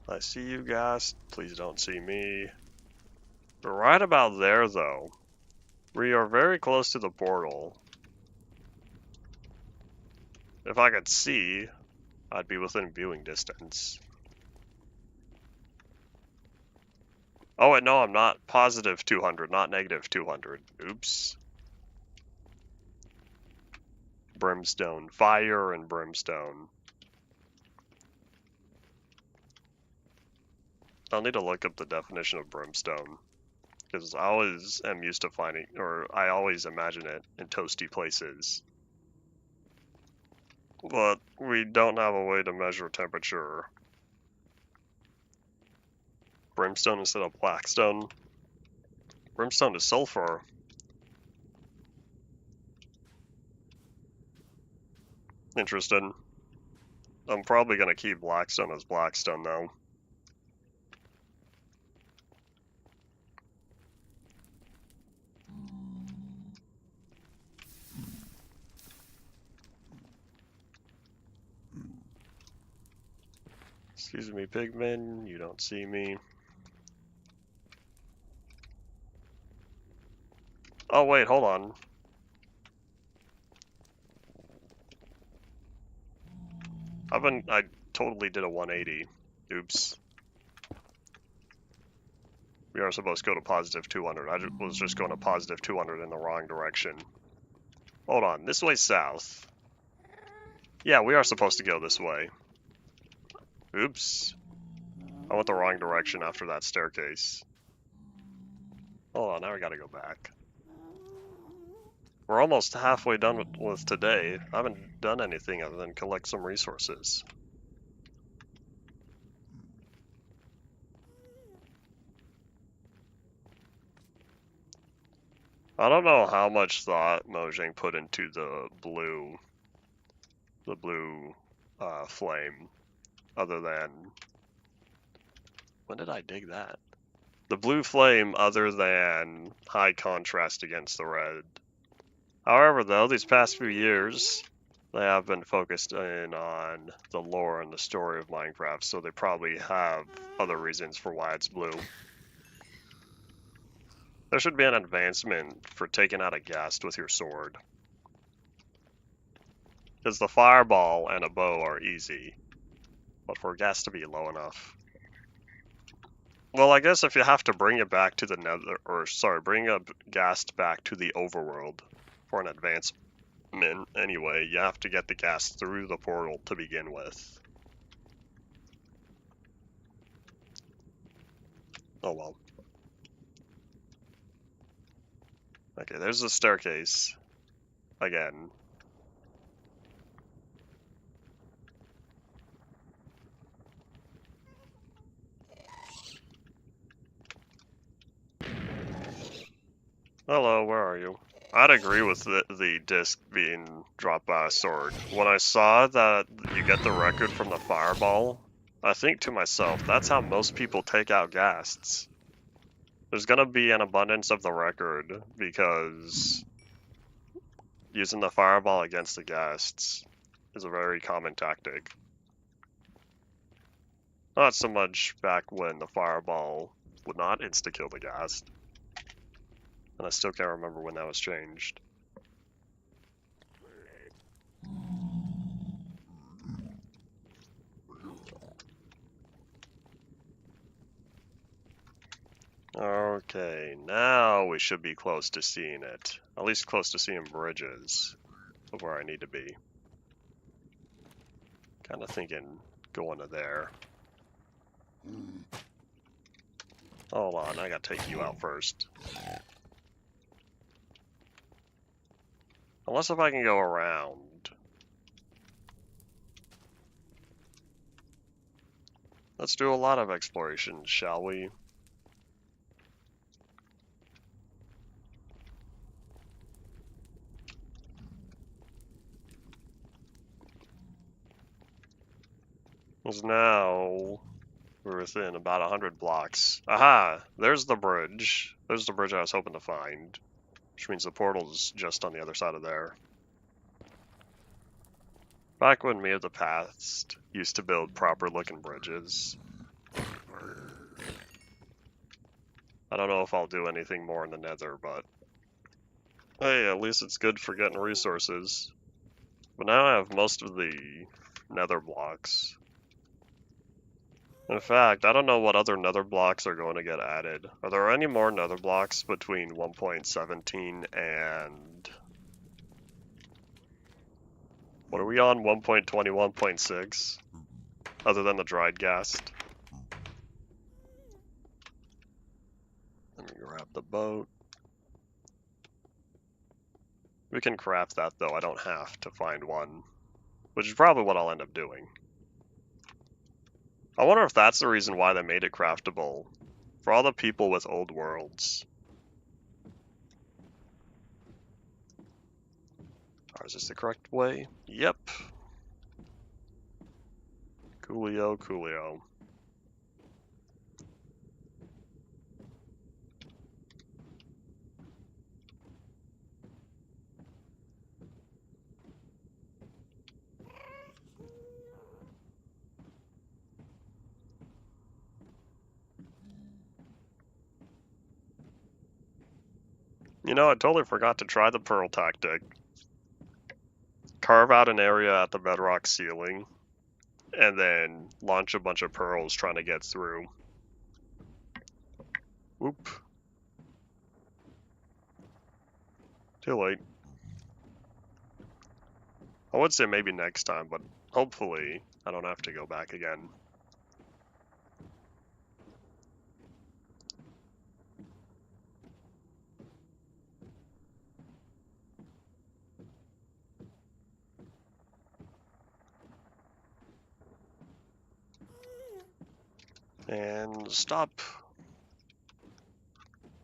I see you guys. Please don't see me. We're right about there, though. We are very close to the portal. If I could see, I'd be within viewing distance. Oh, wait, no, I'm not. Positive 200, not negative 200. Oops. Brimstone. Fire and brimstone. I'll need to look up the definition of brimstone. Because I always am used to finding, or I always imagine it in toasty places. But we don't have a way to measure temperature. Brimstone instead of blackstone. Brimstone is sulfur. Interesting. I'm probably going to keep Blackstone as Blackstone, though. Excuse me, pigmen, you don't see me. Oh, wait, hold on. I totally did a 180. Oops. We are supposed to go to positive 200. I was just going to positive 200 in the wrong direction. Hold on, this way south. Yeah, we are supposed to go this way. Oops. I went the wrong direction after that staircase. Hold on, now I gotta go back. We're almost halfway done with today. I haven't done anything other than collect some resources. I don't know how much thought Mojang put into the blue flame, other than, when did I dig that? The blue flame, other than high contrast against the red. However, though, these past few years, they have been focused in on the lore and the story of Minecraft, so they probably have other reasons for why it's blue. There should be an advancement for taking out a ghast with your sword. Because the fireball and a bow are easy, but for a ghast to be low enough. Well, I guess if you have to bring it back to the nether, or sorry, bring a ghast back to the overworld for an advancement anyway, you have to get the ghast through the portal to begin with. Oh well. Okay, there's the staircase. Again. Hello, where are you? I'd agree with the disc being dropped by a sword. When I saw that you get the record from the fireball, I think to myself, that's how most people take out ghasts. There's gonna be an abundance of the record, because using the fireball against the ghasts is a very common tactic. Not so much back when the fireball would not insta-kill the ghast. And I still can't remember when that was changed. Okay, now we should be close to seeing it. At least close to seeing bridges of where I need to be. Kind of thinking going to there. Hold on, I gotta take you out first. Unless if I can go around. Let's do a lot of exploration, shall we? Because now we're within about 100 blocks. Aha! There's the bridge. There's the bridge I was hoping to find. Which means the portal's just on the other side of there. Back when me of the past used to build proper looking bridges. I don't know if I'll do anything more in the nether, but hey, at least it's good for getting resources. But now I have most of the nether blocks. In fact, I don't know what other nether blocks are going to get added. Are there any more nether blocks between 1.17 and... what are we on? 1.21.6? Other than the dried ghast? Let me grab the boat. We can craft that though, I don't have to find one. Which is probably what I'll end up doing. I wonder if that's the reason why they made it craftable. For all the people with old worlds. Or is this the correct way? Yep. Coolio, coolio. You know, I totally forgot to try the pearl tactic. Carve out an area at the bedrock ceiling, and then launch a bunch of pearls trying to get through. Whoop. Too late. I would say maybe next time, but hopefully I don't have to go back again. And stop.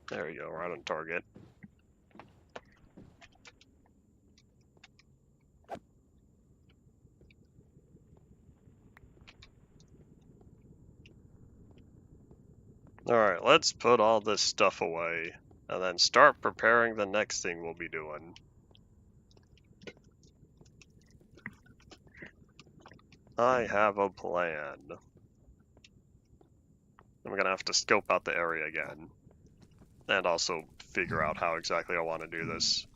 There you go, right on target. Alright, let's put all this stuff away, and then start preparing the next thing we'll be doing. I have a plan. I'm gonna have to scope out the area again, and also figure out how exactly I want to do this.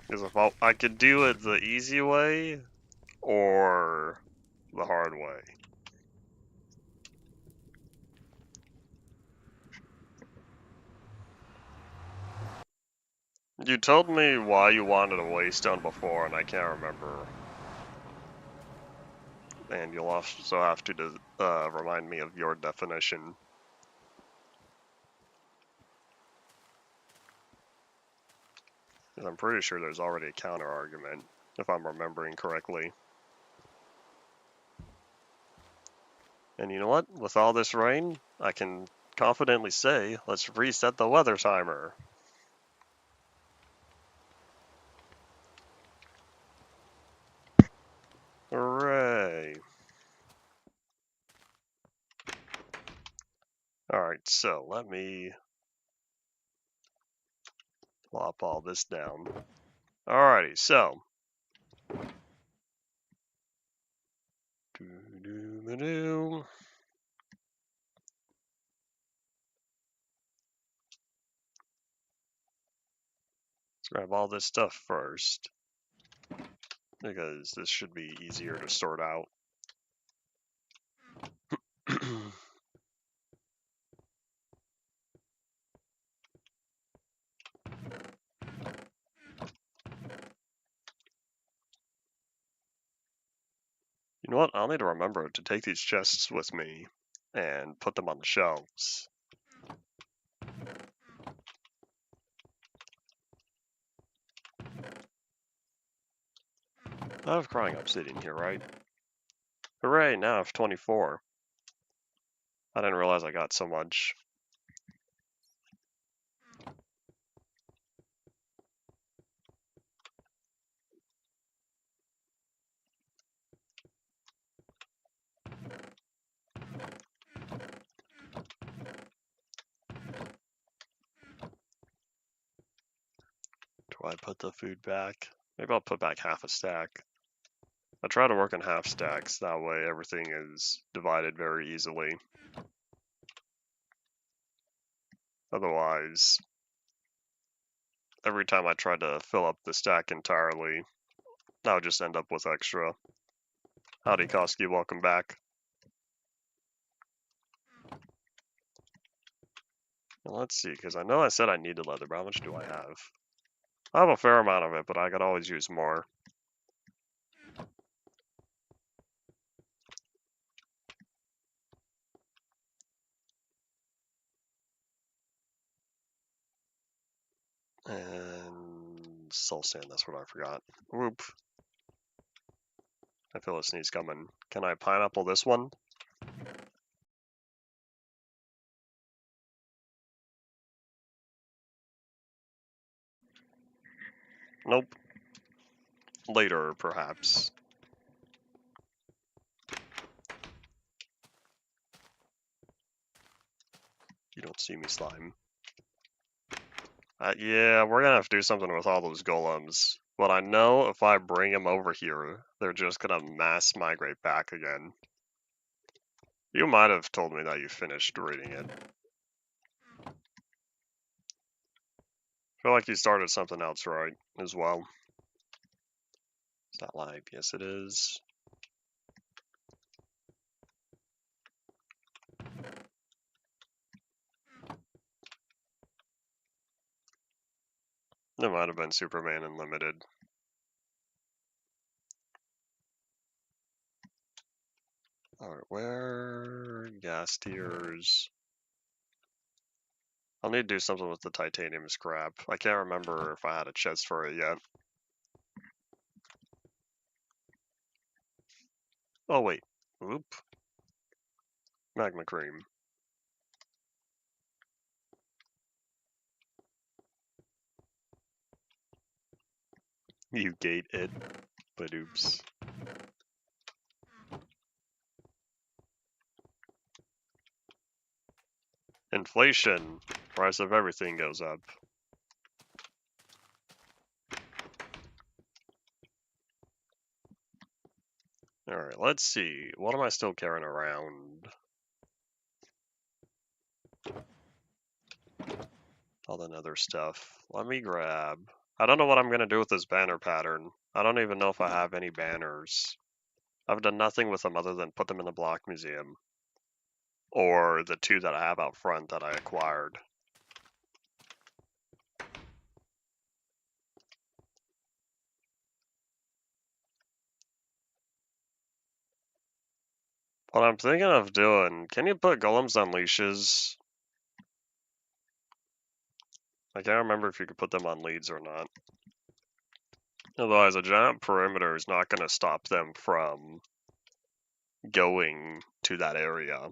Because if I could do it the easy way, or the hard way. You told me why you wanted a waystone before, and I can't remember. And you'll also have to remind me of your definition. Because I'm pretty sure there's already a counter argument, if I'm remembering correctly. And you know what? With all this rain, I can confidently say, let's reset the weather timer. Hooray! Alright, so let me plop all this down. Alrighty, so. Doo-doo-ba-doo. Let's grab all this stuff first, because this should be easier to sort out. You know what? I'll need to remember to take these chests with me and put them on the shelves. I have crying obsidian here, right? Hooray, now I have 24. I didn't realize I got so much. Do I put the food back? Maybe I'll put back half a stack. I try to work in half stacks, that way everything is divided very easily. Otherwise, every time I try to fill up the stack entirely, I would just end up with extra. Howdy Koski, welcome back. Well, let's see, because I know I said I needed leather, but how much do I have? I have a fair amount of it, but I could always use more. And soul sand, that's what I forgot. Whoop. I feel a sneeze coming. Can I pineapple this one? Nope. Later, perhaps. You don't see me, slime. Yeah, we're gonna have to do something with all those golems. But I know if I bring them over here, they're just gonna mass migrate back again. You might have told me that you finished reading it. I feel like you started something else right as well. Is that live? Yes, it is. It might have been Superman Unlimited. Alright, where? Gas tiers. I'll need to do something with the titanium scrap. I can't remember if I had a chest for it yet. Oh, wait. Oop. Magma cream. You gate it. But oops. Inflation. Price of everything goes up. Alright, let's see. What am I still carrying around? All the nether stuff. Let me grab. I don't know what I'm going to do with this banner pattern. I don't even know if I have any banners. I've done nothing with them other than put them in the block museum. Or the 2 that I have out front that I acquired. What I'm thinking of doing, can you put golems on leashes? I can't remember if you could put them on leads or not. Otherwise, a giant perimeter is not going to stop them from going to that area.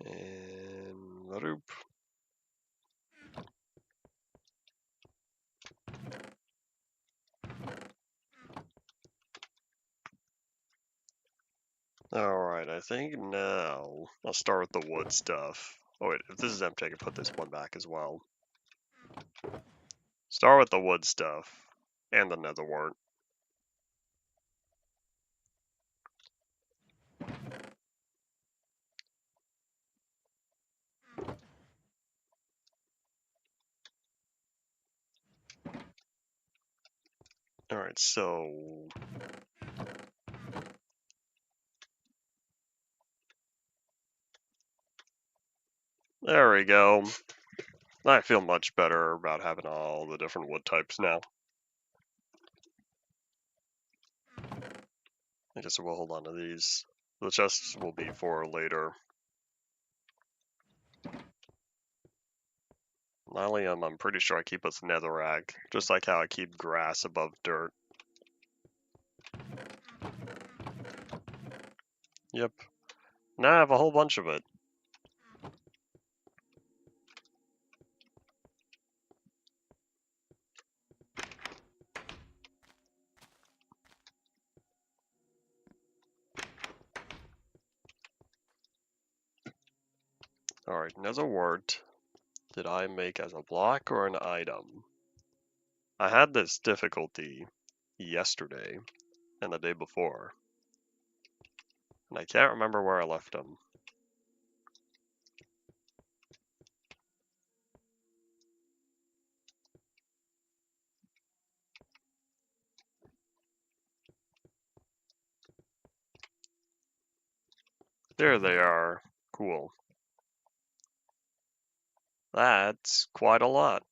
And roop. Alright, I think now I'll start with the wood stuff. Oh wait, if this is empty, I can put this one back as well. Start with the wood stuff and the nether wart. Alright, so there we go. I feel much better about having all the different wood types now. I guess we'll hold on to these. The chests will be for later. Lilium, I'm pretty sure I keep with netherrack, just like how I keep grass above dirt. Yep. Now I have a whole bunch of it. Alright, nether wart. Did I make as a block or an item? I had this difficulty yesterday and the day before, and I can't remember where I left them. There they are. Cool. That's quite a lot.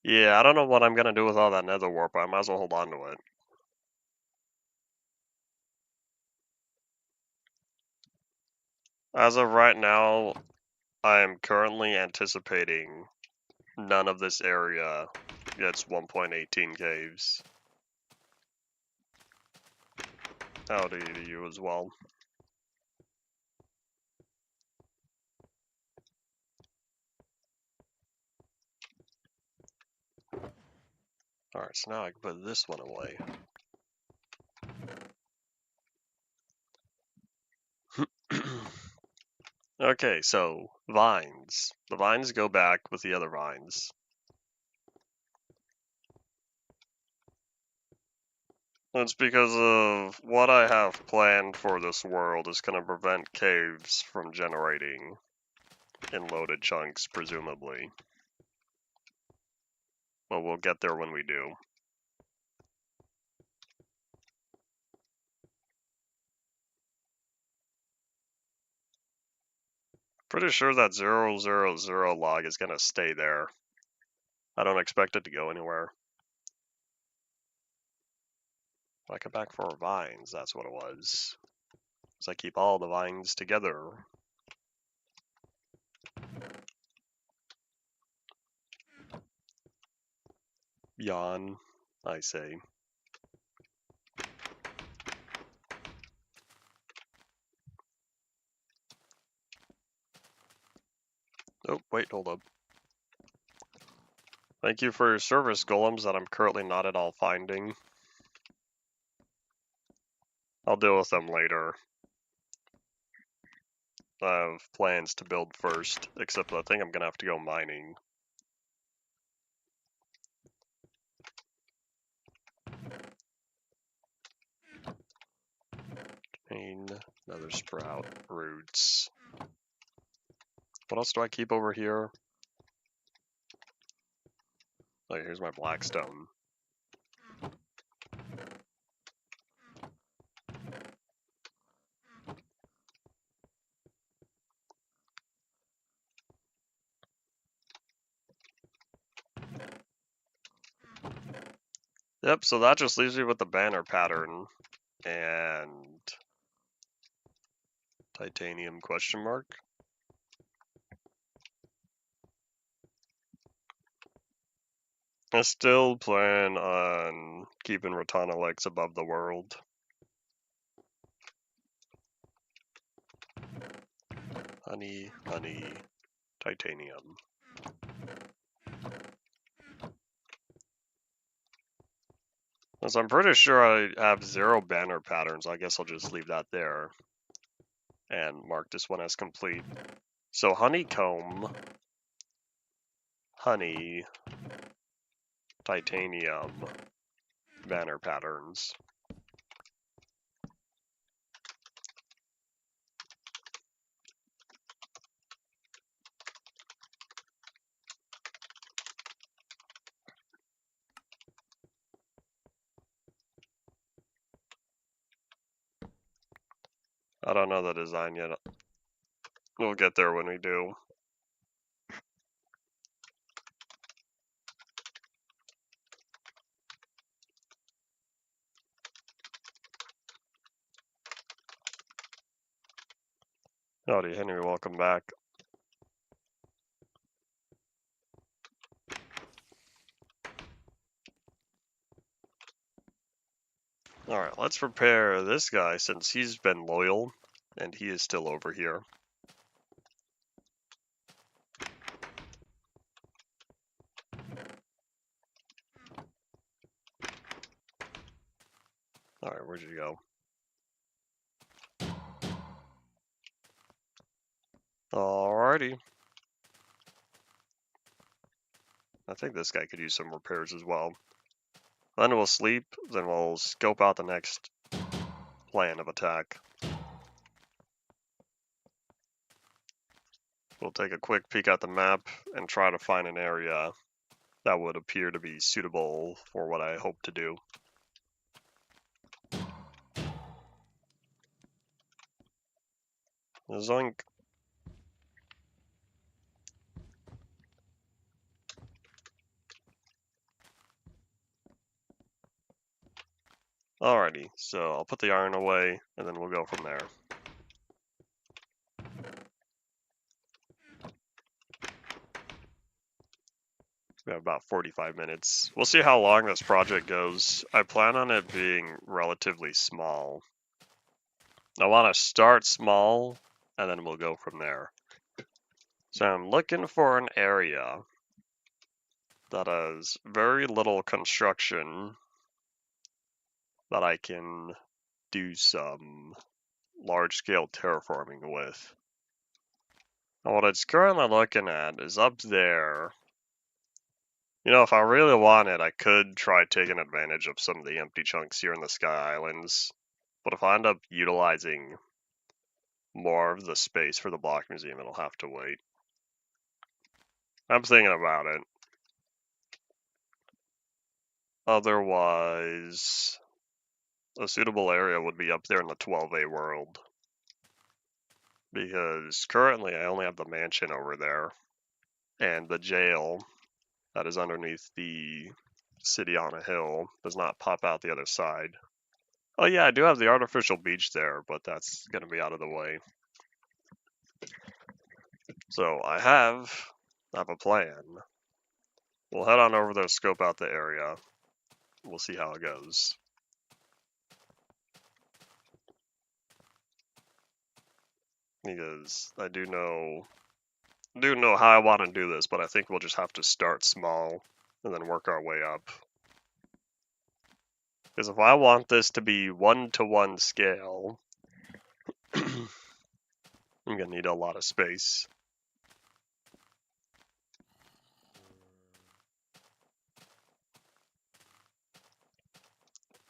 Yeah, I don't know what I'm gonna do with all that nether wart, but I might as well hold on to it. As of right now, I am currently anticipating none of this area gets 1.18 caves. Howdy to you as well. Alright, so now I can put this one away. Okay, so vines. The vines go back with the other vines. That's because of what I have planned for this world is going to prevent caves from generating in loaded chunks, presumably. But we'll get there when we do. Pretty sure that 000 log is going to stay there. I don't expect it to go anywhere. I come back for vines, that's what it was. Because I keep all the vines together. Yawn, I say. Oh, wait, hold up. Thank you for your service, golems, that I'm currently not at all finding. I'll deal with them later. I have plans to build first, except I think I'm gonna have to go mining. Another sprout, roots. What else do I keep over here? Oh, here's my blackstone. Yep, so that just leaves me with the banner pattern and titanium question mark. I still plan on keeping Rotanolix above the world. Honey, honey, titanium. So I'm pretty sure I have 0 banner patterns. I guess I'll just leave that there and mark this one as complete. So honeycomb, honey, titanium, banner patterns. I don't know the design yet. We'll get there when we do. Howdy, Henry, welcome back. Alright, let's prepare this guy since he's been loyal and he is still over here. Alright, where'd you go? Alrighty. I think this guy could use some repairs as well. Then we'll sleep, then we'll scope out the next plan of attack. We'll take a quick peek at the map and try to find an area that would appear to be suitable for what I hope to do. Zoink. Alrighty, so I'll put the iron away, and then we'll go from there. We have about 45 minutes. We'll see how long this project goes. I plan on it being relatively small. I want to start small, and then we'll go from there. So I'm looking for an area that has very little construction that I can do some large-scale terraforming with. And what it's currently looking at is up there. You know, if I really wanted, I could try taking advantage of some of the empty chunks here in the Sky Islands. But if I end up utilizing more of the space for the Block Museum, it'll have to wait. I'm thinking about it. Otherwise, a suitable area would be up there in the 12A world. Because currently I only have the mansion over there. And the jail that is underneath the city on a hill does not pop out the other side. Oh yeah, I do have the artificial beach there, but that's going to be out of the way. So I have a plan. We'll head on over there, scope out the area. We'll see how it goes. Because I do know how I want to do this, but I think we'll just have to start small and then work our way up. Because if I want this to be 1-to-1 scale, I'm gonna need a lot of space.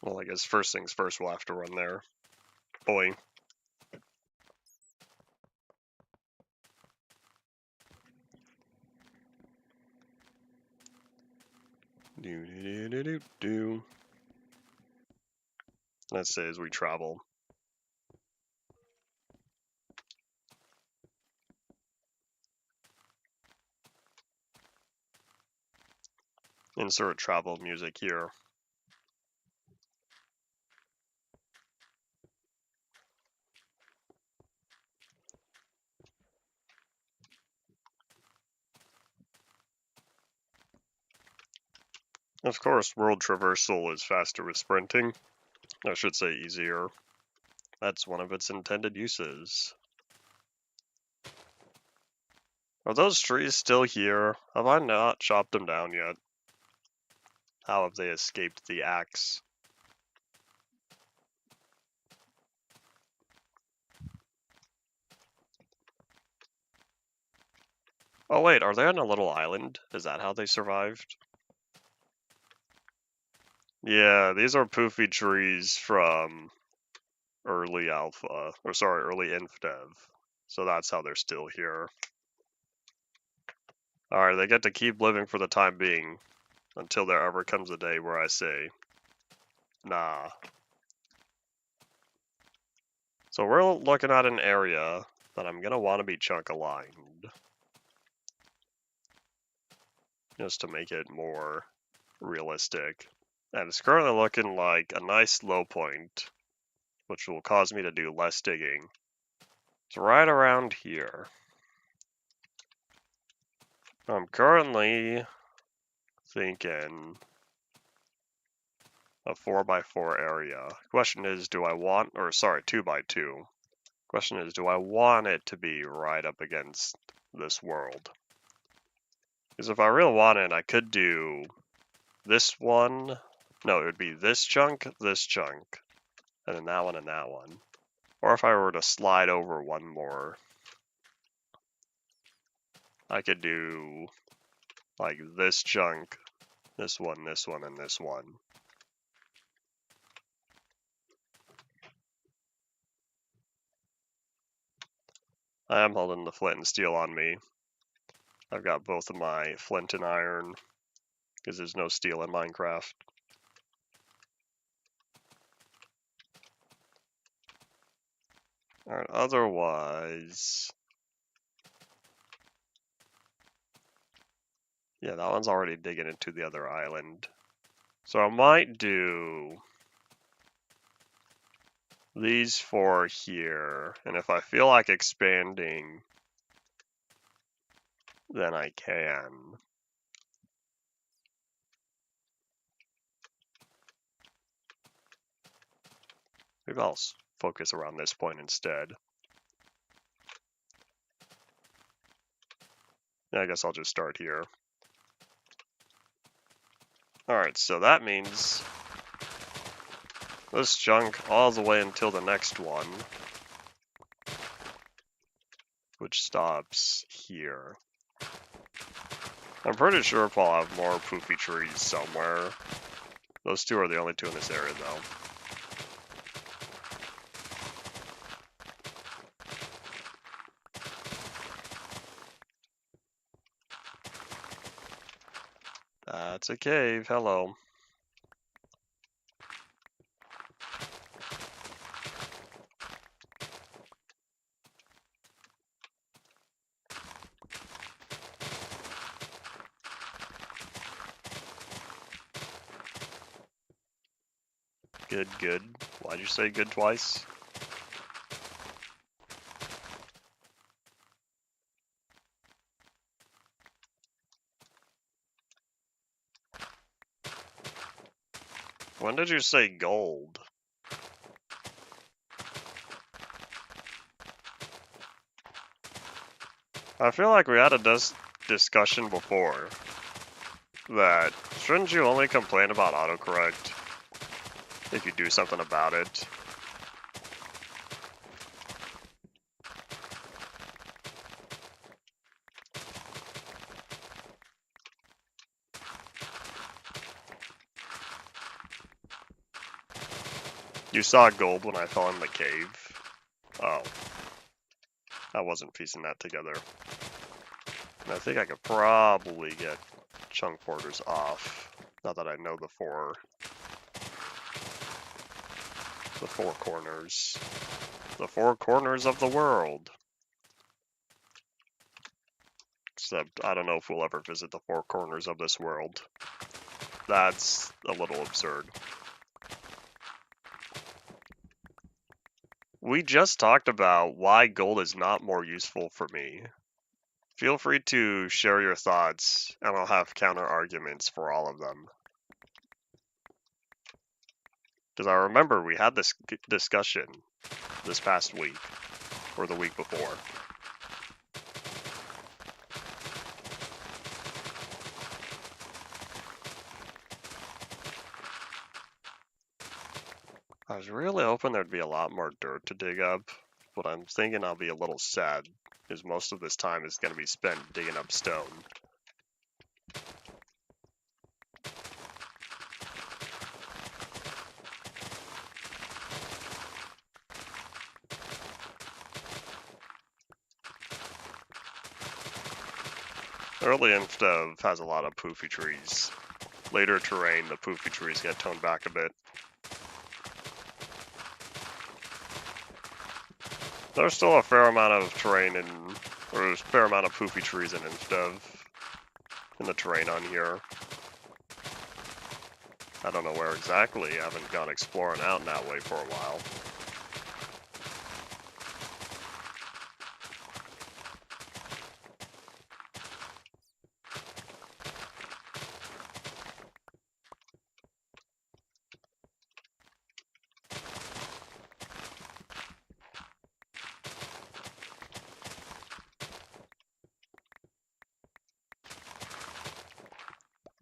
Well, I guess first things first, we'll have to run there. Boy. Do. Let's say as we travel. Insert travel music here. Of course, world traversal is faster with sprinting. I should say easier. That's one of its intended uses. Are those trees still here? Have I not chopped them down yet? How have they escaped the axe? Oh wait, are they on a little island? Is that how they survived? Yeah, these are poofy trees from early early inf dev. So that's how they're still here. Alright, they get to keep living for the time being, until there ever comes a day where I say, nah. So we're looking at an area that I'm gonna want to be chunk aligned. Just to make it more realistic. And it's currently looking like a nice low point, which will cause me to do less digging. It's right around here. I'm currently thinking a 4x4 area. Question is, do I want, or sorry, 2x2. Question is, do I want it to be right up against this world? Because if I really wanted, I could do this one. No, it would be this chunk, and then that one and that one. Or if I were to slide over one more, I could do like this chunk, this one, and this one. I am holding the flint and steel on me. I've got both of my flint and iron, because there's no steel in Minecraft. Alright, otherwise... Yeah, that one's already digging into the other island. So I might do these four here, and if I feel like expanding, then I can. Maybe I'll focus around this point instead. Yeah, I guess I'll just start here. Alright, so that means this chunk all the way until the next one, which stops here. I'm pretty sure I'll have more poofy trees somewhere. Those two are the only two in this area, though. That's a cave. Hello. Good, good. Why'd you say good twice? When did you say gold? I feel like we had a discussion before that shouldn't you only complain about autocorrect if you do something about it? You saw gold when I fell in the cave? Oh. I wasn't piecing that together. And I think I could probably get chunk borders off, now that I know the four corners. The four corners of the world. Except, I don't know if we'll ever visit the four corners of this world. That's a little absurd. We just talked about why gold is not more useful for me. Feel free to share your thoughts, and I'll have counter arguments for all of them. Because I remember we had this discussion this past week, or the week before. I was really hoping there'd be a lot more dirt to dig up, but I'm thinking I'll be a little sad, because most of this time is going to be spent digging up stone. Early Inf has a lot of poofy trees. Later terrain, the poofy trees get toned back a bit. There's still a fair amount of terrain or there's a fair amount of poofy trees in Inf in the terrain on here. I don't know where exactly. I haven't gone exploring out in that way for a while.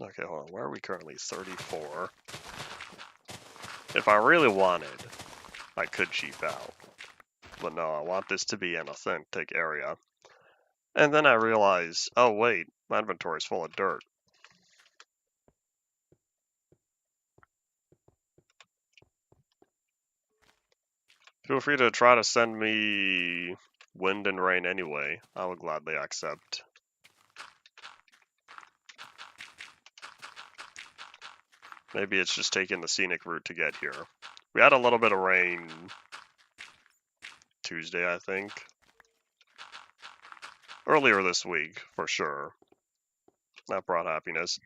Okay, hold on. Where are we currently? 34. If I really wanted, I could cheap out. But no, I want this to be an authentic area. And then I realize, oh wait, my inventory's full of dirt. Feel free to try to send me wind and rain anyway. I would gladly accept. Maybe it's just taking the scenic route to get here. We had a little bit of rain Tuesday, I think. Earlier this week, for sure. That brought happiness.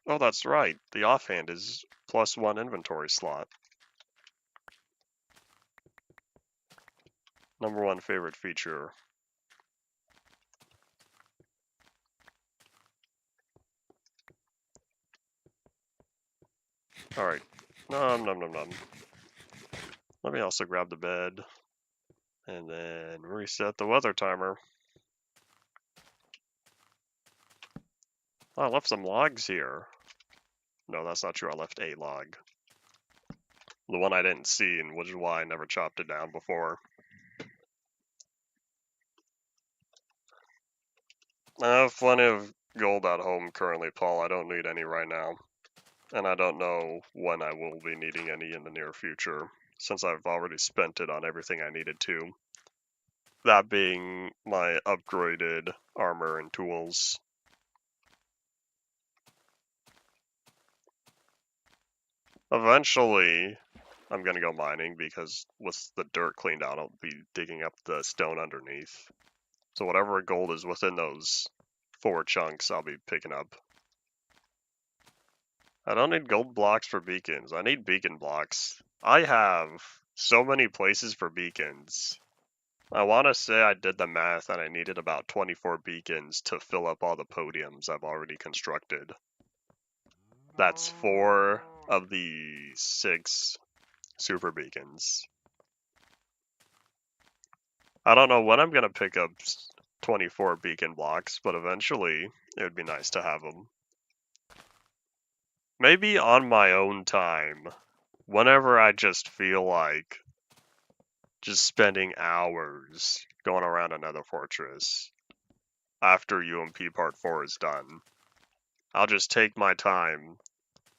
Oh, that's right. The offhand is +1 inventory slot. #1 favorite feature. Alright. Nom nom nom nom. Let me also grab the bed. And then reset the weather timer. Oh, I left some logs here. No, that's not true. I left a log. The one I didn't see, and which is why I never chopped it down before. I have plenty of gold at home currently, Paul. I don't need any right now. And I don't know when I will be needing any in the near future, since I've already spent it on everything I needed to. That being my upgraded armor and tools. Eventually, I'm gonna go mining because with the dirt cleaned out, I'll be digging up the stone underneath. So whatever gold is within those 4 chunks, I'll be picking up. I don't need gold blocks for beacons. I need beacon blocks. I have so many places for beacons. I want to say I did the math and I needed about 24 beacons to fill up all the podiums I've already constructed. That's 4 of the 6 super beacons. I don't know when I'm going to pick up 24 beacon blocks, but eventually it would be nice to have them. Maybe on my own time, whenever I just feel like just spending hours going around another fortress after UMP Part 4 is done. I'll just take my time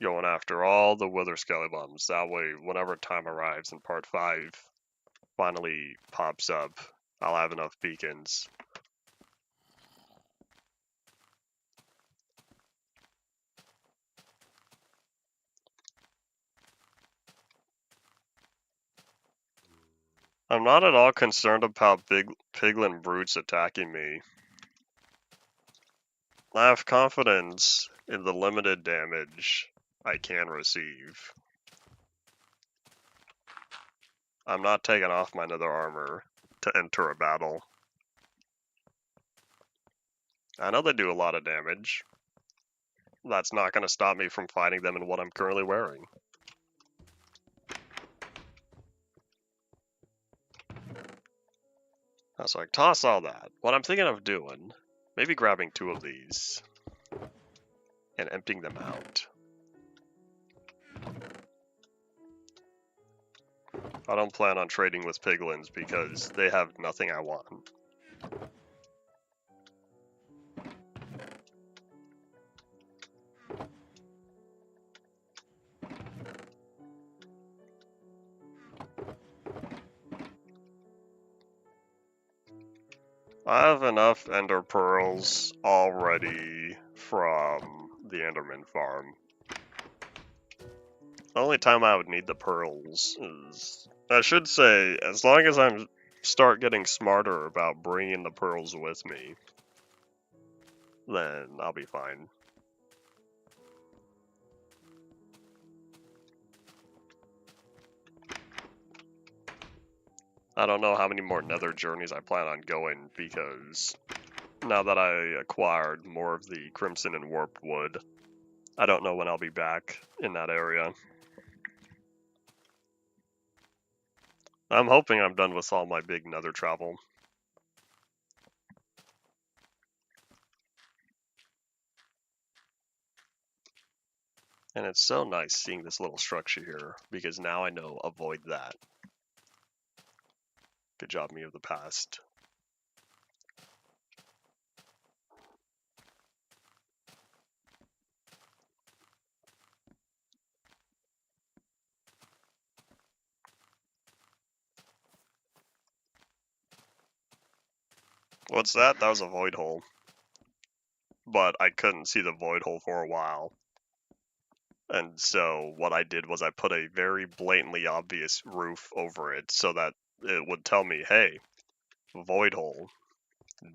going after all the Wither Skelebums. That way, whenever time arrives and Part 5 finally pops up, I'll have enough beacons. I'm not at all concerned about big piglin brutes attacking me. I have confidence in the limited damage I can receive. I'm not taking off my nether armor to enter a battle. I know they do a lot of damage. That's not going to stop me from fighting them in what I'm currently wearing. I was like, toss all that. What I'm thinking of doing, maybe grabbing 2 of these and emptying them out. I don't plan on trading with piglins because they have nothing I want. I have enough ender pearls already from the enderman farm. The only time I would need the pearls is... I should say, as long as I start getting smarter about bringing the pearls with me, then I'll be fine. I don't know how many more nether journeys I plan on going because now that I acquired more of the crimson and warped wood, I don't know when I'll be back in that area. I'm hoping I'm done with all my big nether travel. And it's so nice seeing this little structure here, because now I know avoid that. Good job, me of the past. What's that? That was a void hole. But I couldn't see the void hole for a while. And so what I did was I put a very blatantly obvious roof over it so that it would tell me, hey, void hole,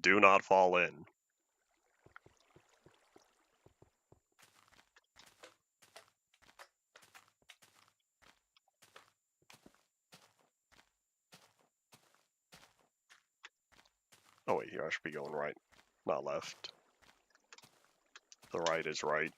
do not fall in. Oh wait, here I should be going right, not left. The right is right.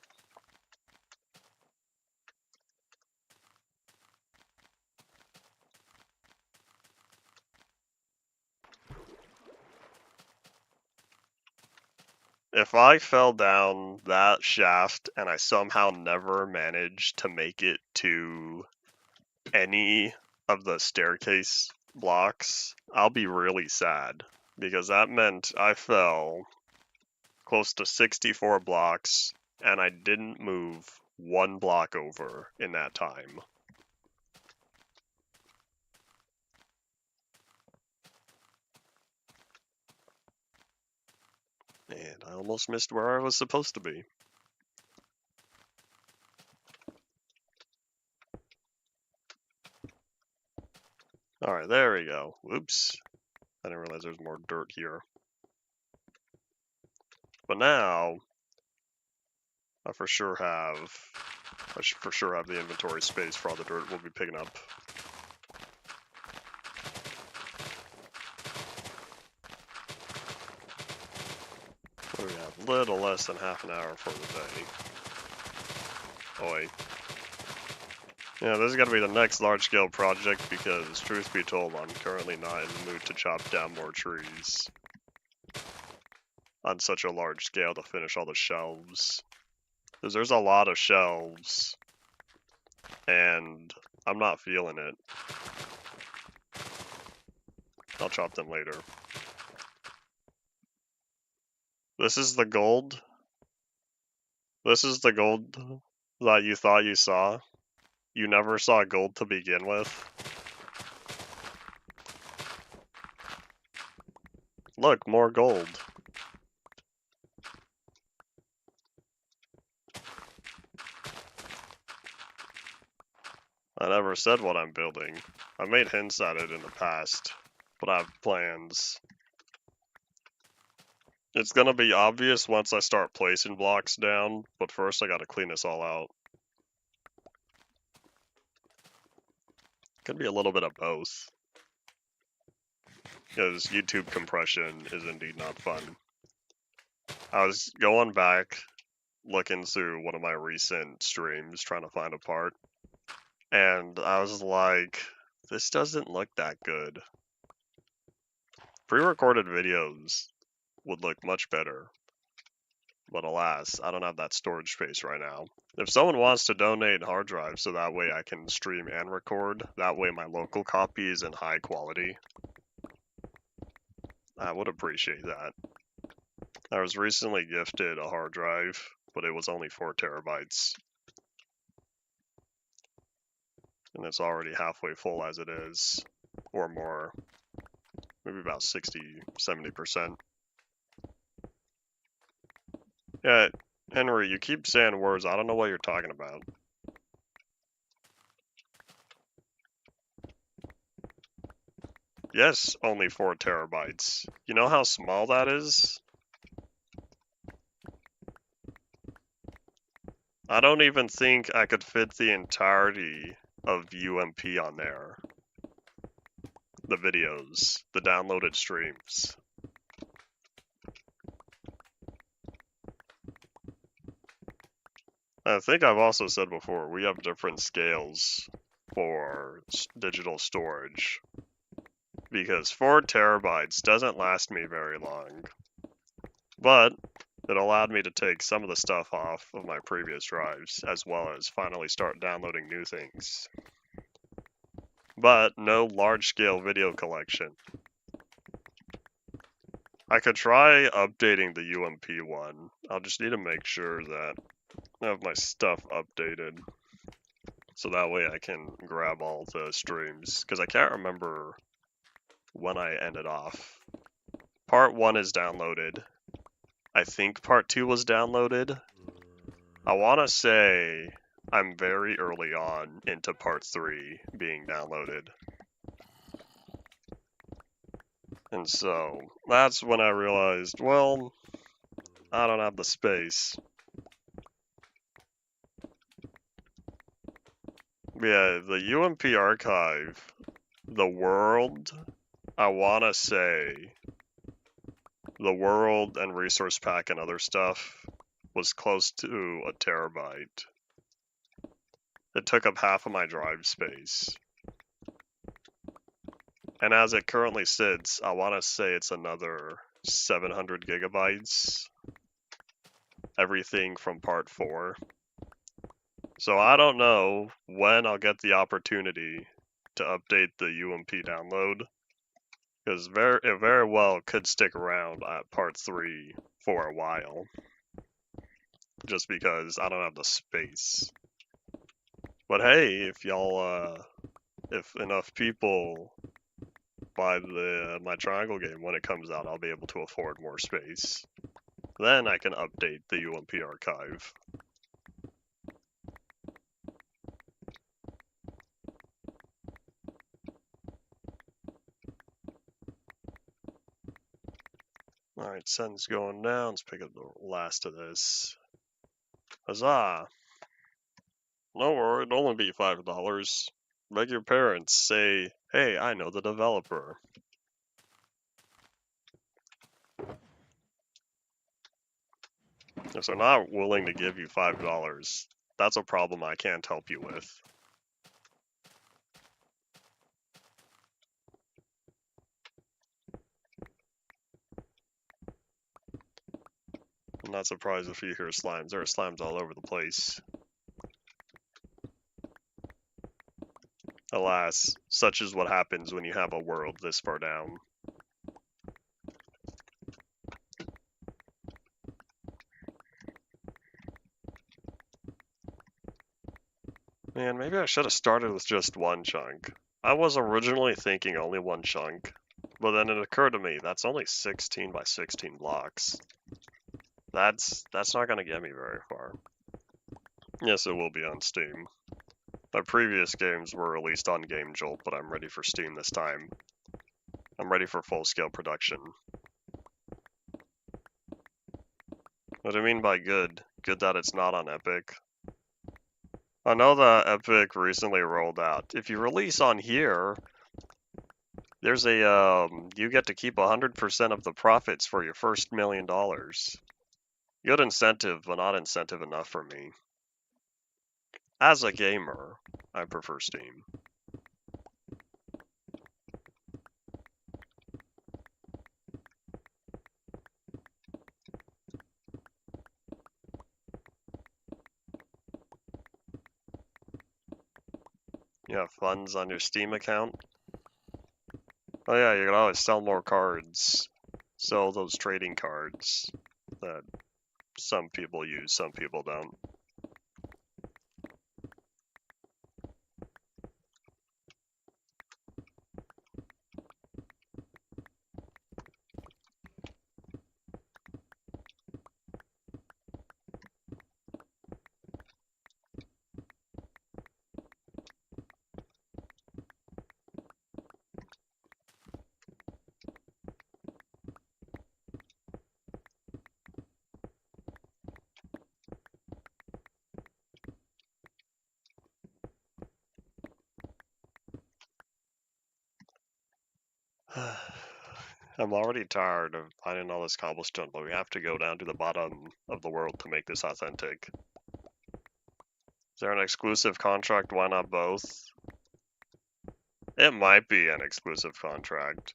If I fell down that shaft and I somehow never managed to make it to any of the staircase blocks, I'll be really sad, because that meant I fell close to 64 blocks and I didn't move one block over in that time. And I almost missed where I was supposed to be. Alright, there we go. Oops. I didn't realize there's more dirt here. But now, I should for sure have the inventory space for all the dirt we'll be picking up. We have a little less than half an hour for the day. Oi. Yeah, this is gonna be the next large-scale project because, truth be told, I'm currently not in the mood to chop down more trees on such a large scale to finish all the shelves. Because there's a lot of shelves, and I'm not feeling it. I'll chop them later. This is the gold? This is the gold that you thought you saw? You never saw gold to begin with? Look, more gold. I never said what I'm building. I made hints at it in the past, but I have plans. It's gonna be obvious once I start placing blocks down, but first I gotta clean this all out. Could be a little bit of both. Because YouTube compression is indeed not fun. I was going back, looking through one of my recent streams, trying to find a part, and I was like, this doesn't look that good. Pre-recorded videos would look much better. But alas, I don't have that storage space right now. If someone wants to donate hard drives so that way I can stream and record, that way my local copy is in high quality, I would appreciate that. I was recently gifted a hard drive, but it was only 4 terabytes. And it's already halfway full as it is, or more. Maybe about 60-70%. Yeah, Henry, you keep saying words, I don't know what you're talking about. Yes, only 4 terabytes. You know how small that is? I don't even think I could fit the entirety of UMP on there. The videos, the downloaded streams. I think I've also said before, we have different scales for digital storage. Because 4 terabytes doesn't last me very long. But it allowed me to take some of the stuff off of my previous drives, as well as finally start downloading new things. But no large-scale video collection. I could try updating the UMP one. I'll just need to make sure that I have my stuff updated. So that way I can grab all the streams. Because I can't remember when I ended off. Part 1 is downloaded. I think part 2 was downloaded. I want to say I'm very early on into part 3 being downloaded. And so that's when I realized, well, I don't have the space. Yeah, the UMP archive, the world, I want to say the world and resource pack and other stuff was close to a terabyte. It took up half of my drive space. And as it currently sits, I want to say it's another 700 gigabytes. everything from part 4. So I don't know when I'll get the opportunity to update the UMP download, because it very well could stick around at part 3 for a while, just because I don't have the space. But hey, if y'all, if enough people buy my Triangle game when it comes out, I'll be able to afford more space. Then I can update the UMP archive. Alright, sun's going down. Let's pick up the last of this. Huzzah! No worry, it'd only be $5. Beg your parents, say, hey, I know the developer. If they're not willing to give you $5, that's a problem I can't help you with. I'm not surprised if you hear slimes. There are slimes all over the place. Alas, such is what happens when you have a world this far down. Man, maybe I should have started with just one chunk. I was originally thinking only one chunk, but then it occurred to me that's only 16 by 16 blocks. That's not going to get me very far. Yes, it will be on Steam. My previous games were released on Game Jolt, but I'm ready for Steam this time. I'm ready for full-scale production. What do I mean by good? Good that it's not on Epic. I know that Epic recently rolled out. If you release on here, there's a, you get to keep 100% of the profits for your first $1 million. Good incentive, but not incentive enough for me. As a gamer, I prefer Steam. You have funds on your Steam account? Oh yeah, you can always sell more cards. Sell those trading cards that some people use, some people don't. I'm already tired of finding all this cobblestone, but we have to go down to the bottom of the world to make this authentic. Is there an exclusive contract? Why not both? It might be an exclusive contract.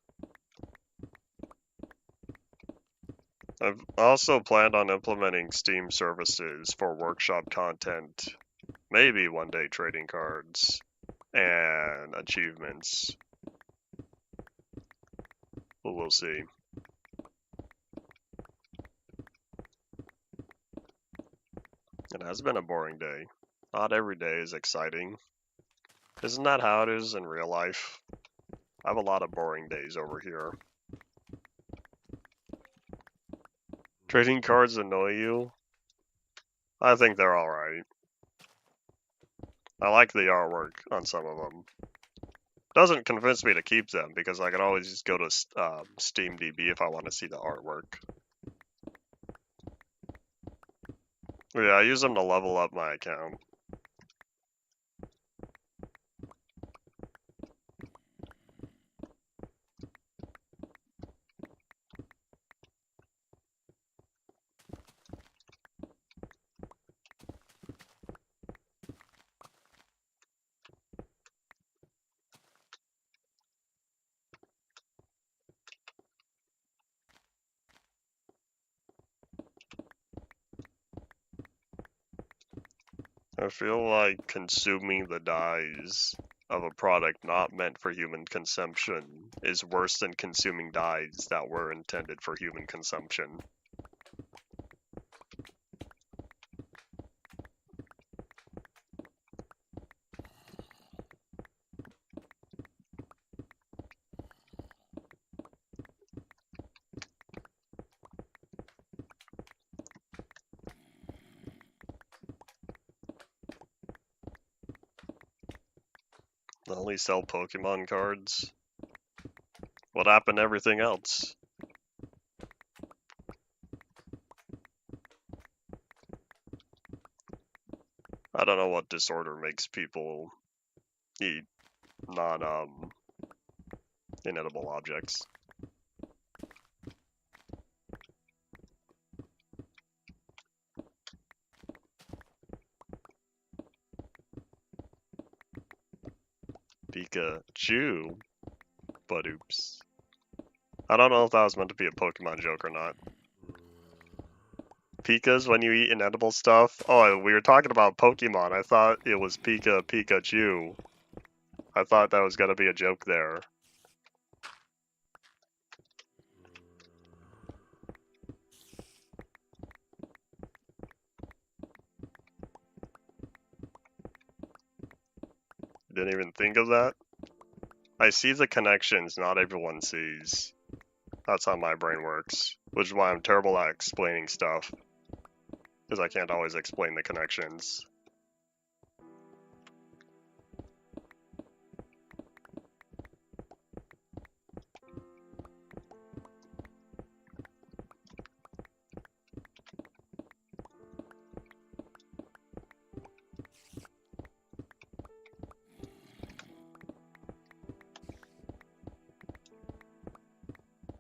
I've also planned on implementing Steam services for workshop content, maybe one day trading cards, and achievements. But we'll see. It has been a boring day. Not every day is exciting. Isn't that how it is in real life? I have a lot of boring days over here. Trading cards annoy you? I think they're alright. I like the artwork on some of them. Doesn't convince me to keep them because I can always just go to SteamDB if I want to see the artwork. Yeah, I use them to level up my account. I feel like consuming the dyes of a product not meant for human consumption is worse than consuming dyes that were intended for human consumption. They only sell Pokemon cards. What happened to everything else? I don't know what disorder makes people eat inedible objects. Pikachu? But oops. I don't know if that was meant to be a Pokemon joke or not. Pikas when you eat inedible stuff? Oh, we were talking about Pokemon. I thought it was Pikachu. I thought that was gonna be a joke there. Didn't even think of that. I see the connections not everyone sees. That's how my brain works, which is why I'm terrible at explaining stuff. Because I can't always explain the connections.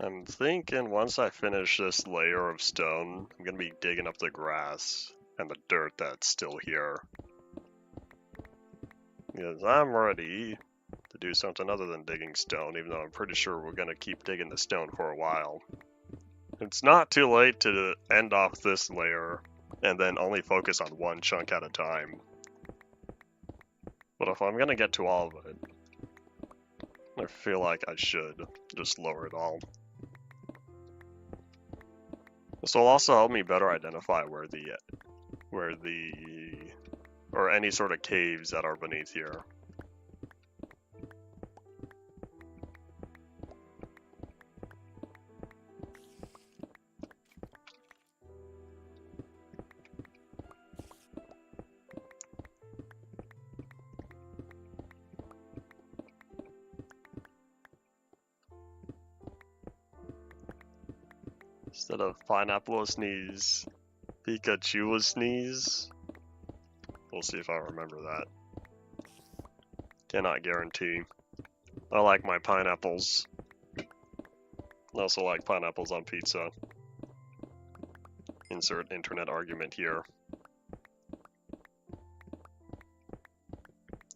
I'm thinking once I finish this layer of stone, I'm gonna be digging up the grass and the dirt that's still here. Because I'm ready to do something other than digging stone, even though I'm pretty sure we're gonna keep digging the stone for a while. It's not too late to end off this layer and then only focus on one chunk at a time. But if I'm gonna get to all of it, I feel like I should just lower it all. This will also help me better identify where or any sort of caves that are beneath here. Instead of pineapple will sneeze, Pikachu will sneeze. We'll see if I remember that. Cannot guarantee. I like my pineapples. I also like pineapples on pizza. Insert internet argument here.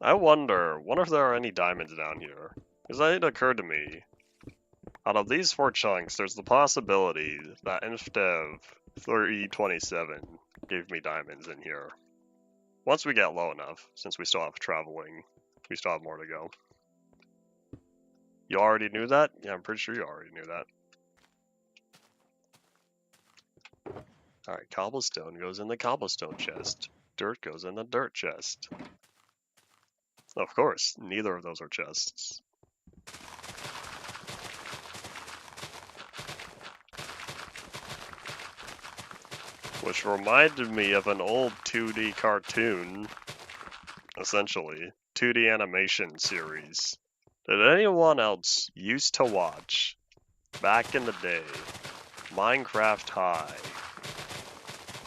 I wonder if there are any diamonds down here. Because it occurred to me, out of these 4 chunks, there's the possibility that InfDev 327 gave me diamonds in here. Once we get low enough, since we still have traveling, we still have more to go. You already knew that? Yeah, I'm pretty sure you already knew that. Alright, cobblestone goes in the cobblestone chest. Dirt goes in the dirt chest. Of course, neither of those are chests. Which reminded me of an old 2D cartoon, essentially, 2D animation series. Did anyone else used to watch, back in the day, Minecraft High?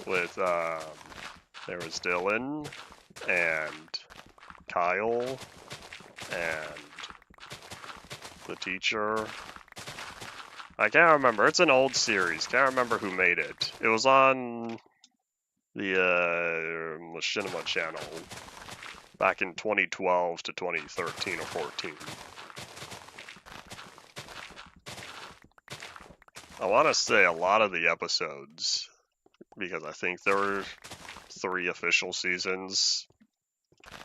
With, there was Dylan, and Kyle, and the teacher. I can't remember. It's an old series. Can't remember who made it. It was on the Machinima channel back in 2012 to 2013 or 14. I want to say a lot of the episodes, because I think there were 3 official seasons.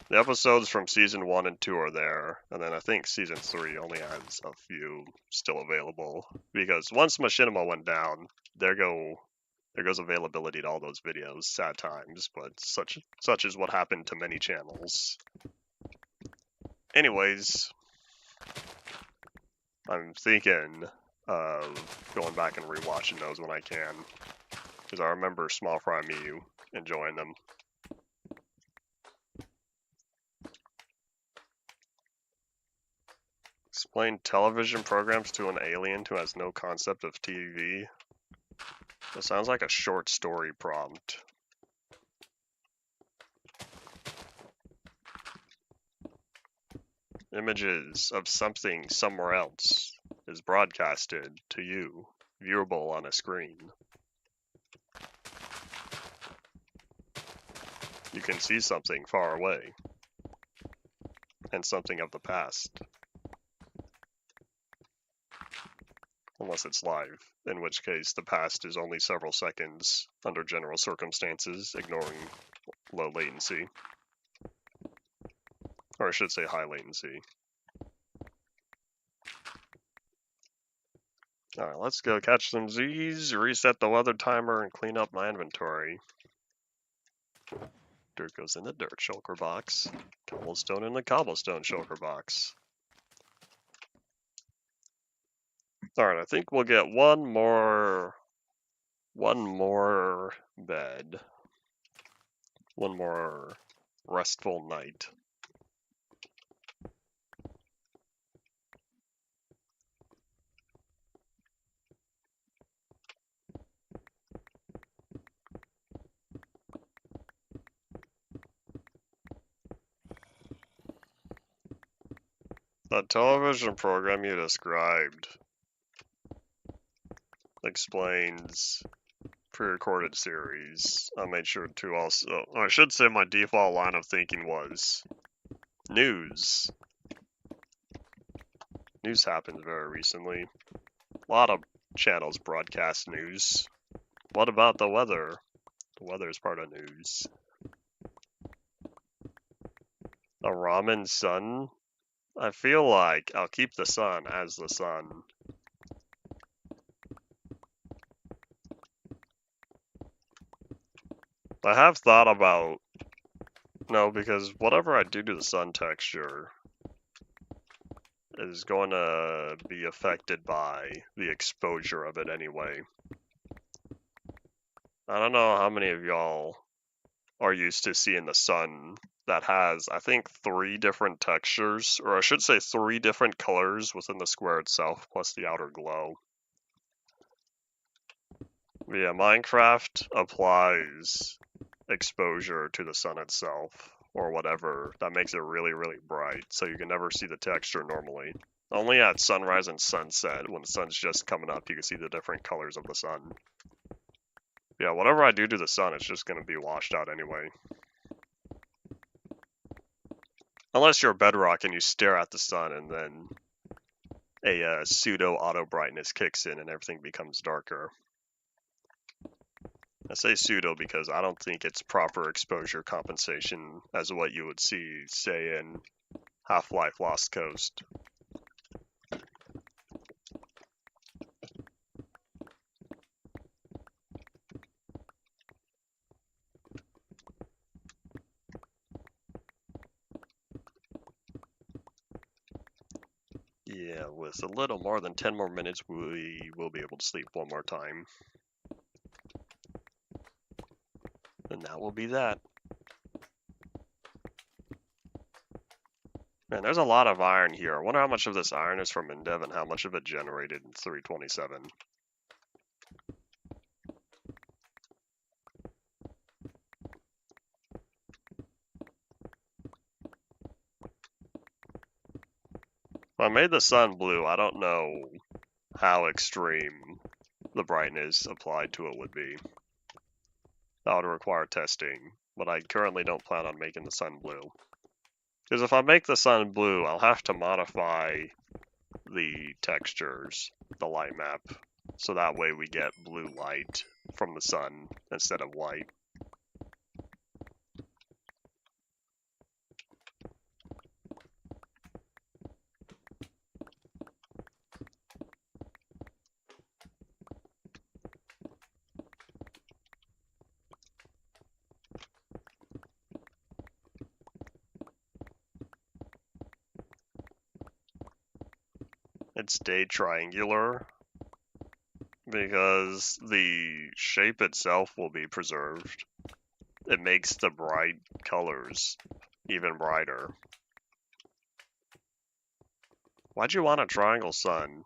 The episodes from season 1 and 2 are there, and then I think season 3 only has a few still available. Because once Machinima went down, there goes availability to all those videos. Sad times, but such is what happened to many channels. Anyways, I'm thinking of going back and rewatching those when I can, because I remember Small Fry Miyu enjoying them. Explain television programs to an alien who has no concept of TV. That sounds like a short story prompt. Images of something somewhere else is broadcasted to you, viewable on a screen. You can see something far away, and something of the past. Unless it's live, in which case the past is only several seconds under general circumstances, ignoring low latency. Or I should say high latency. Alright, let's go catch some Z's, reset the weather timer, and clean up my inventory. Dirt goes in the dirt shulker box. Cobblestone in the cobblestone shulker box. Alright, I think we'll get one more bed. One more restful night. The television program you described explains pre-recorded series. I made sure to also, I should say my default line of thinking was news. News happened very recently. A lot of channels broadcast news. What about the weather? The weather is part of news. A ramen sun? I feel like I'll keep the sun as the sun. I have thought about, no, because whatever I do to the sun texture is going to be affected by the exposure of it anyway. I don't know how many of y'all are used to seeing the sun that has, I think, 3 different textures, or I should say 3 different colors within the square itself, plus the outer glow. Yeah, Minecraft applies exposure to the sun itself, or whatever, that makes it really, really bright, so you can never see the texture normally. Only at sunrise and sunset, when the sun's just coming up, you can see the different colors of the sun. Yeah, whatever I do to the sun, it's just going to be washed out anyway. Unless you're Bedrock and you stare at the sun and then a pseudo auto brightness kicks in and everything becomes darker. I say pseudo because I don't think it's proper exposure compensation as what you would see, say, in Half-Life Lost Coast. Yeah, with a little more than 10 more minutes, we will be able to sleep one more time. And that will be that. Man, there's a lot of iron here. I wonder how much of this iron is from Endev and how much of it generated in 327. If I made the sun blue, I don't know how extreme the brightness applied to it would be. That would require testing, but I currently don't plan on making the sun blue. Because if I make the sun blue, I'll have to modify the textures, the light map, so that way we get blue light from the sun instead of white. it stayed triangular because the shape itself will be preserved. It makes the bright colors even brighter. Why'd you want a triangle sun?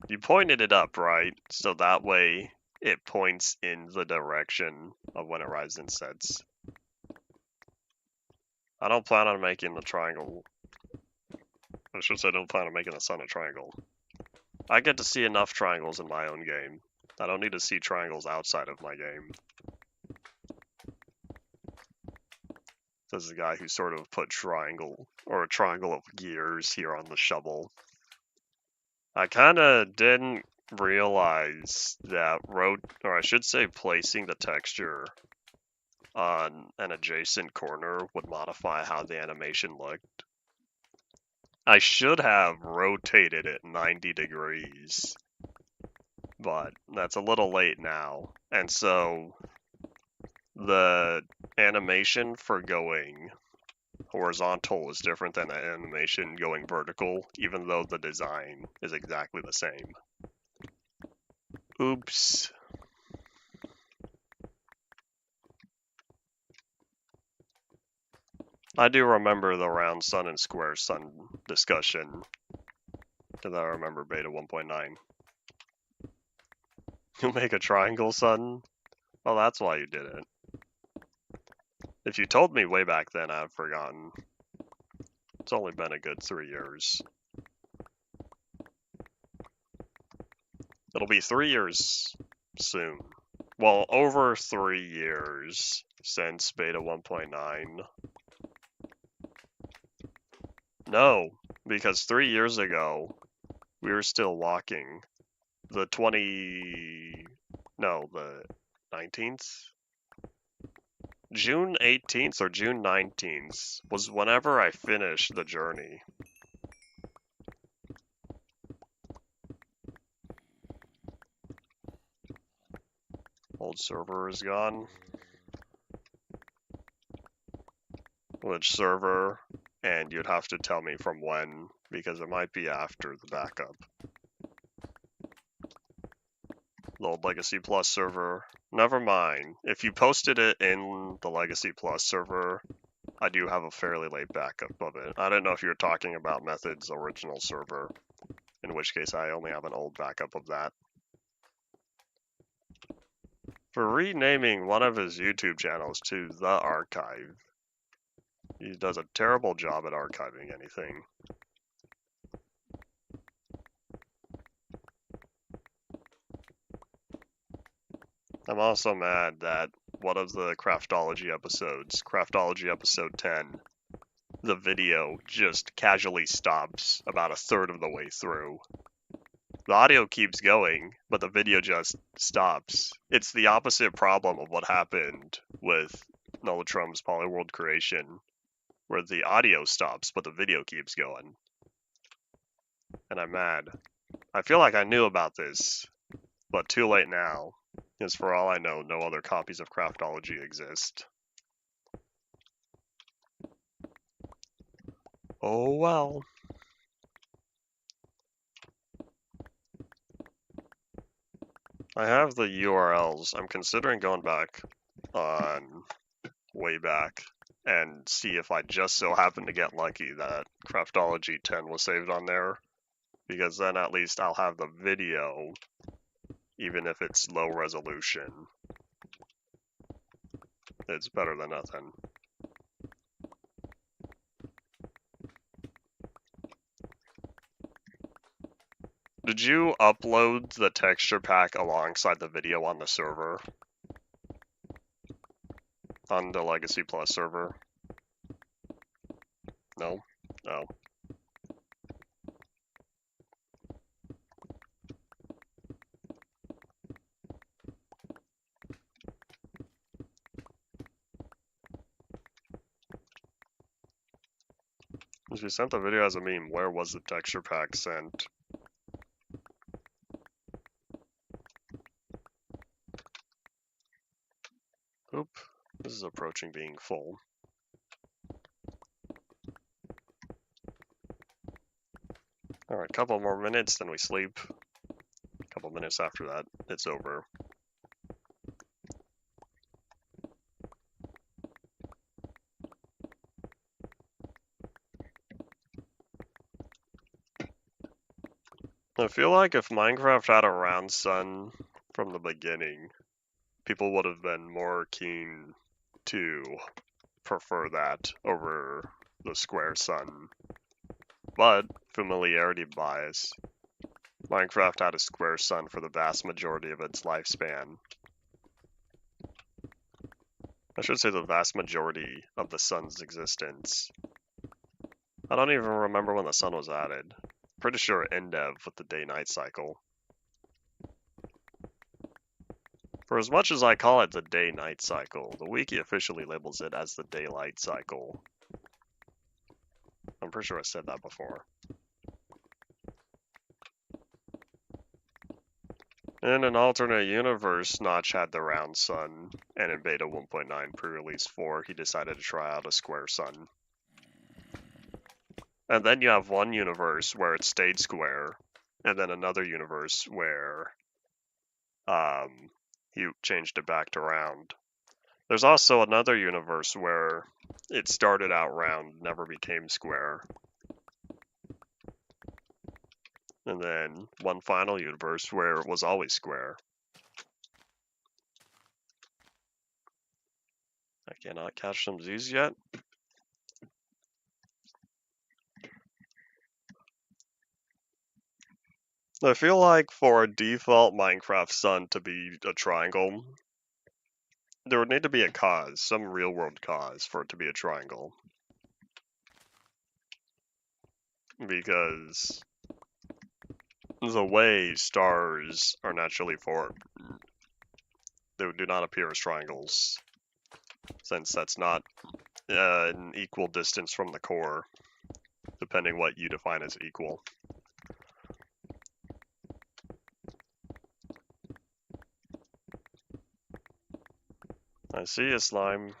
You pointed it up, right? So that way it points in the direction of when it rises and sets. I don't plan on making the triangle. I should say I don't plan on making the sun a triangle. I get to see enough triangles in my own game. I don't need to see triangles outside of my game. This is the guy who sort of put triangle, or a triangle of gears here on the shovel. I kinda didn't realize that placing the texture on an adjacent corner would modify how the animation looked. I should have rotated it 90 degrees, but that's a little late now. And so the animation for going horizontal is different than the animation going vertical, even though the design is exactly the same. Oops. I do remember the round sun and square sun discussion, because I remember beta 1.9. You make a triangle sun? Oh, that's why you did it. If you told me way back then, I've forgotten. It's only been a good 3 years. It'll be 3 years soon. Well, over 3 years since beta 1.9. No, because 3 years ago, we were still walking. The 19th? June 18th or June 19th was whenever I finished the journey. Old server is gone. Which server? And you'd have to tell me from when, because it might be after the backup. The old Legacy Plus server. Never mind. If you posted it in the Legacy Plus server, I do have a fairly late backup of it. I don't know if you're talking about Method's original server, in which case I only have an old backup of that. For renaming one of his YouTube channels to The Archive. He does a terrible job at archiving anything. I'm also mad that one of the Craftology episodes, Craftology episode 10, the video just casually stops about a third of the way through. The audio keeps going, but the video just stops. It's the opposite problem of what happened with Nolatrum's Polyworld creation, where the audio stops, but the video keeps going. And I'm mad. I feel like I knew about this, but too late now, because for all I know, no other copies of Craftology exist. Oh well. I have the URLs. I'm considering going back on way back and see if I just so happen to get lucky that Craftology 10 was saved on there, because then at least I'll have the video, even if it's low resolution. It's better than nothing. Did you upload the texture pack alongside the video on the server? On the Legacy Plus server? No? Oh. If you sent the video as a meme, where was the texture pack sent? Oop, this is approaching being full. Alright, couple more minutes, then we sleep. Couple minutes after that, it's over. I feel like if Minecraft had a round sun from the beginning, people would have been more keen to prefer that over the square sun. But, familiarity bias, Minecraft had a square sun for the vast majority of its lifespan. I should say the vast majority of the sun's existence. I don't even remember when the sun was added. Pretty sure Endev with the day-night cycle. For as much as I call it the day-night cycle, the wiki officially labels it as the daylight cycle. I'm pretty sure I said that before. In an alternate universe, Notch had the round sun, and in Beta 1.9 pre-release 4, he decided to try out a square sun. And then you have one universe where it stayed square, and then another universe where he changed it back to round. There's also another universe where it started out round, never became square. And then one final universe where it was always square. I cannot catch some Z's yet. I feel like for a default Minecraft sun to be a triangle, there would need to be a cause, some real world cause for it to be a triangle. Because the way stars are naturally formed, they do not appear as triangles, since that's not an equal distance from the core, depending what you define as equal. I see a slime.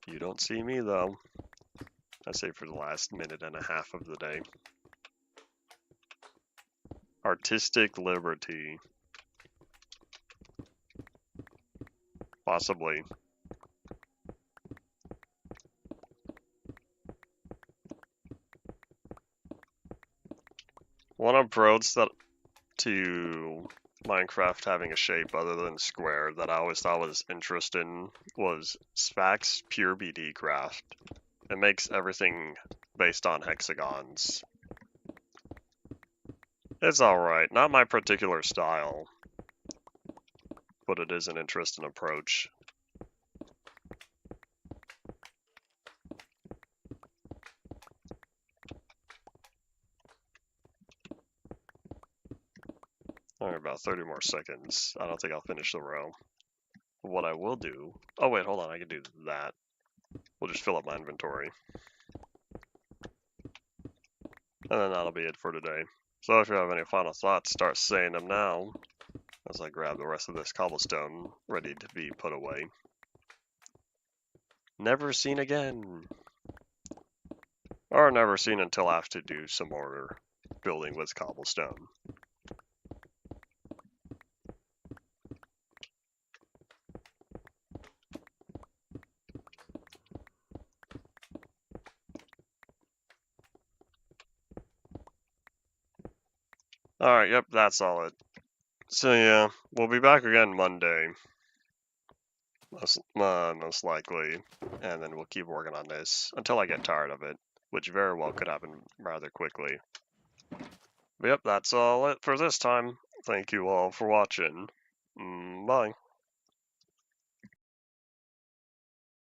You don't see me though. I say for the last minute and a half of the day. Artistic liberty. Possibly. One approach to Minecraft having a shape other than square that I always thought was interesting was Sphax Pure BD Craft. It makes everything based on hexagons. It's alright, not my particular style, but it is an interesting approach. Alright, about 30 more seconds. I don't think I'll finish the row. What I will do... Oh wait, hold on, I can do that. We'll just fill up my inventory. And then that'll be it for today. So if you have any final thoughts, start saying them now, as I grab the rest of this cobblestone, ready to be put away. Never seen again! Or never seen until I have to do some more building with cobblestone. Alright, yep, that's all it. So yeah, we'll be back again Monday. Most likely. And then we'll keep working on this until I get tired of it, which very well could happen rather quickly. But yep, that's all it for this time. Thank you all for watching. Bye.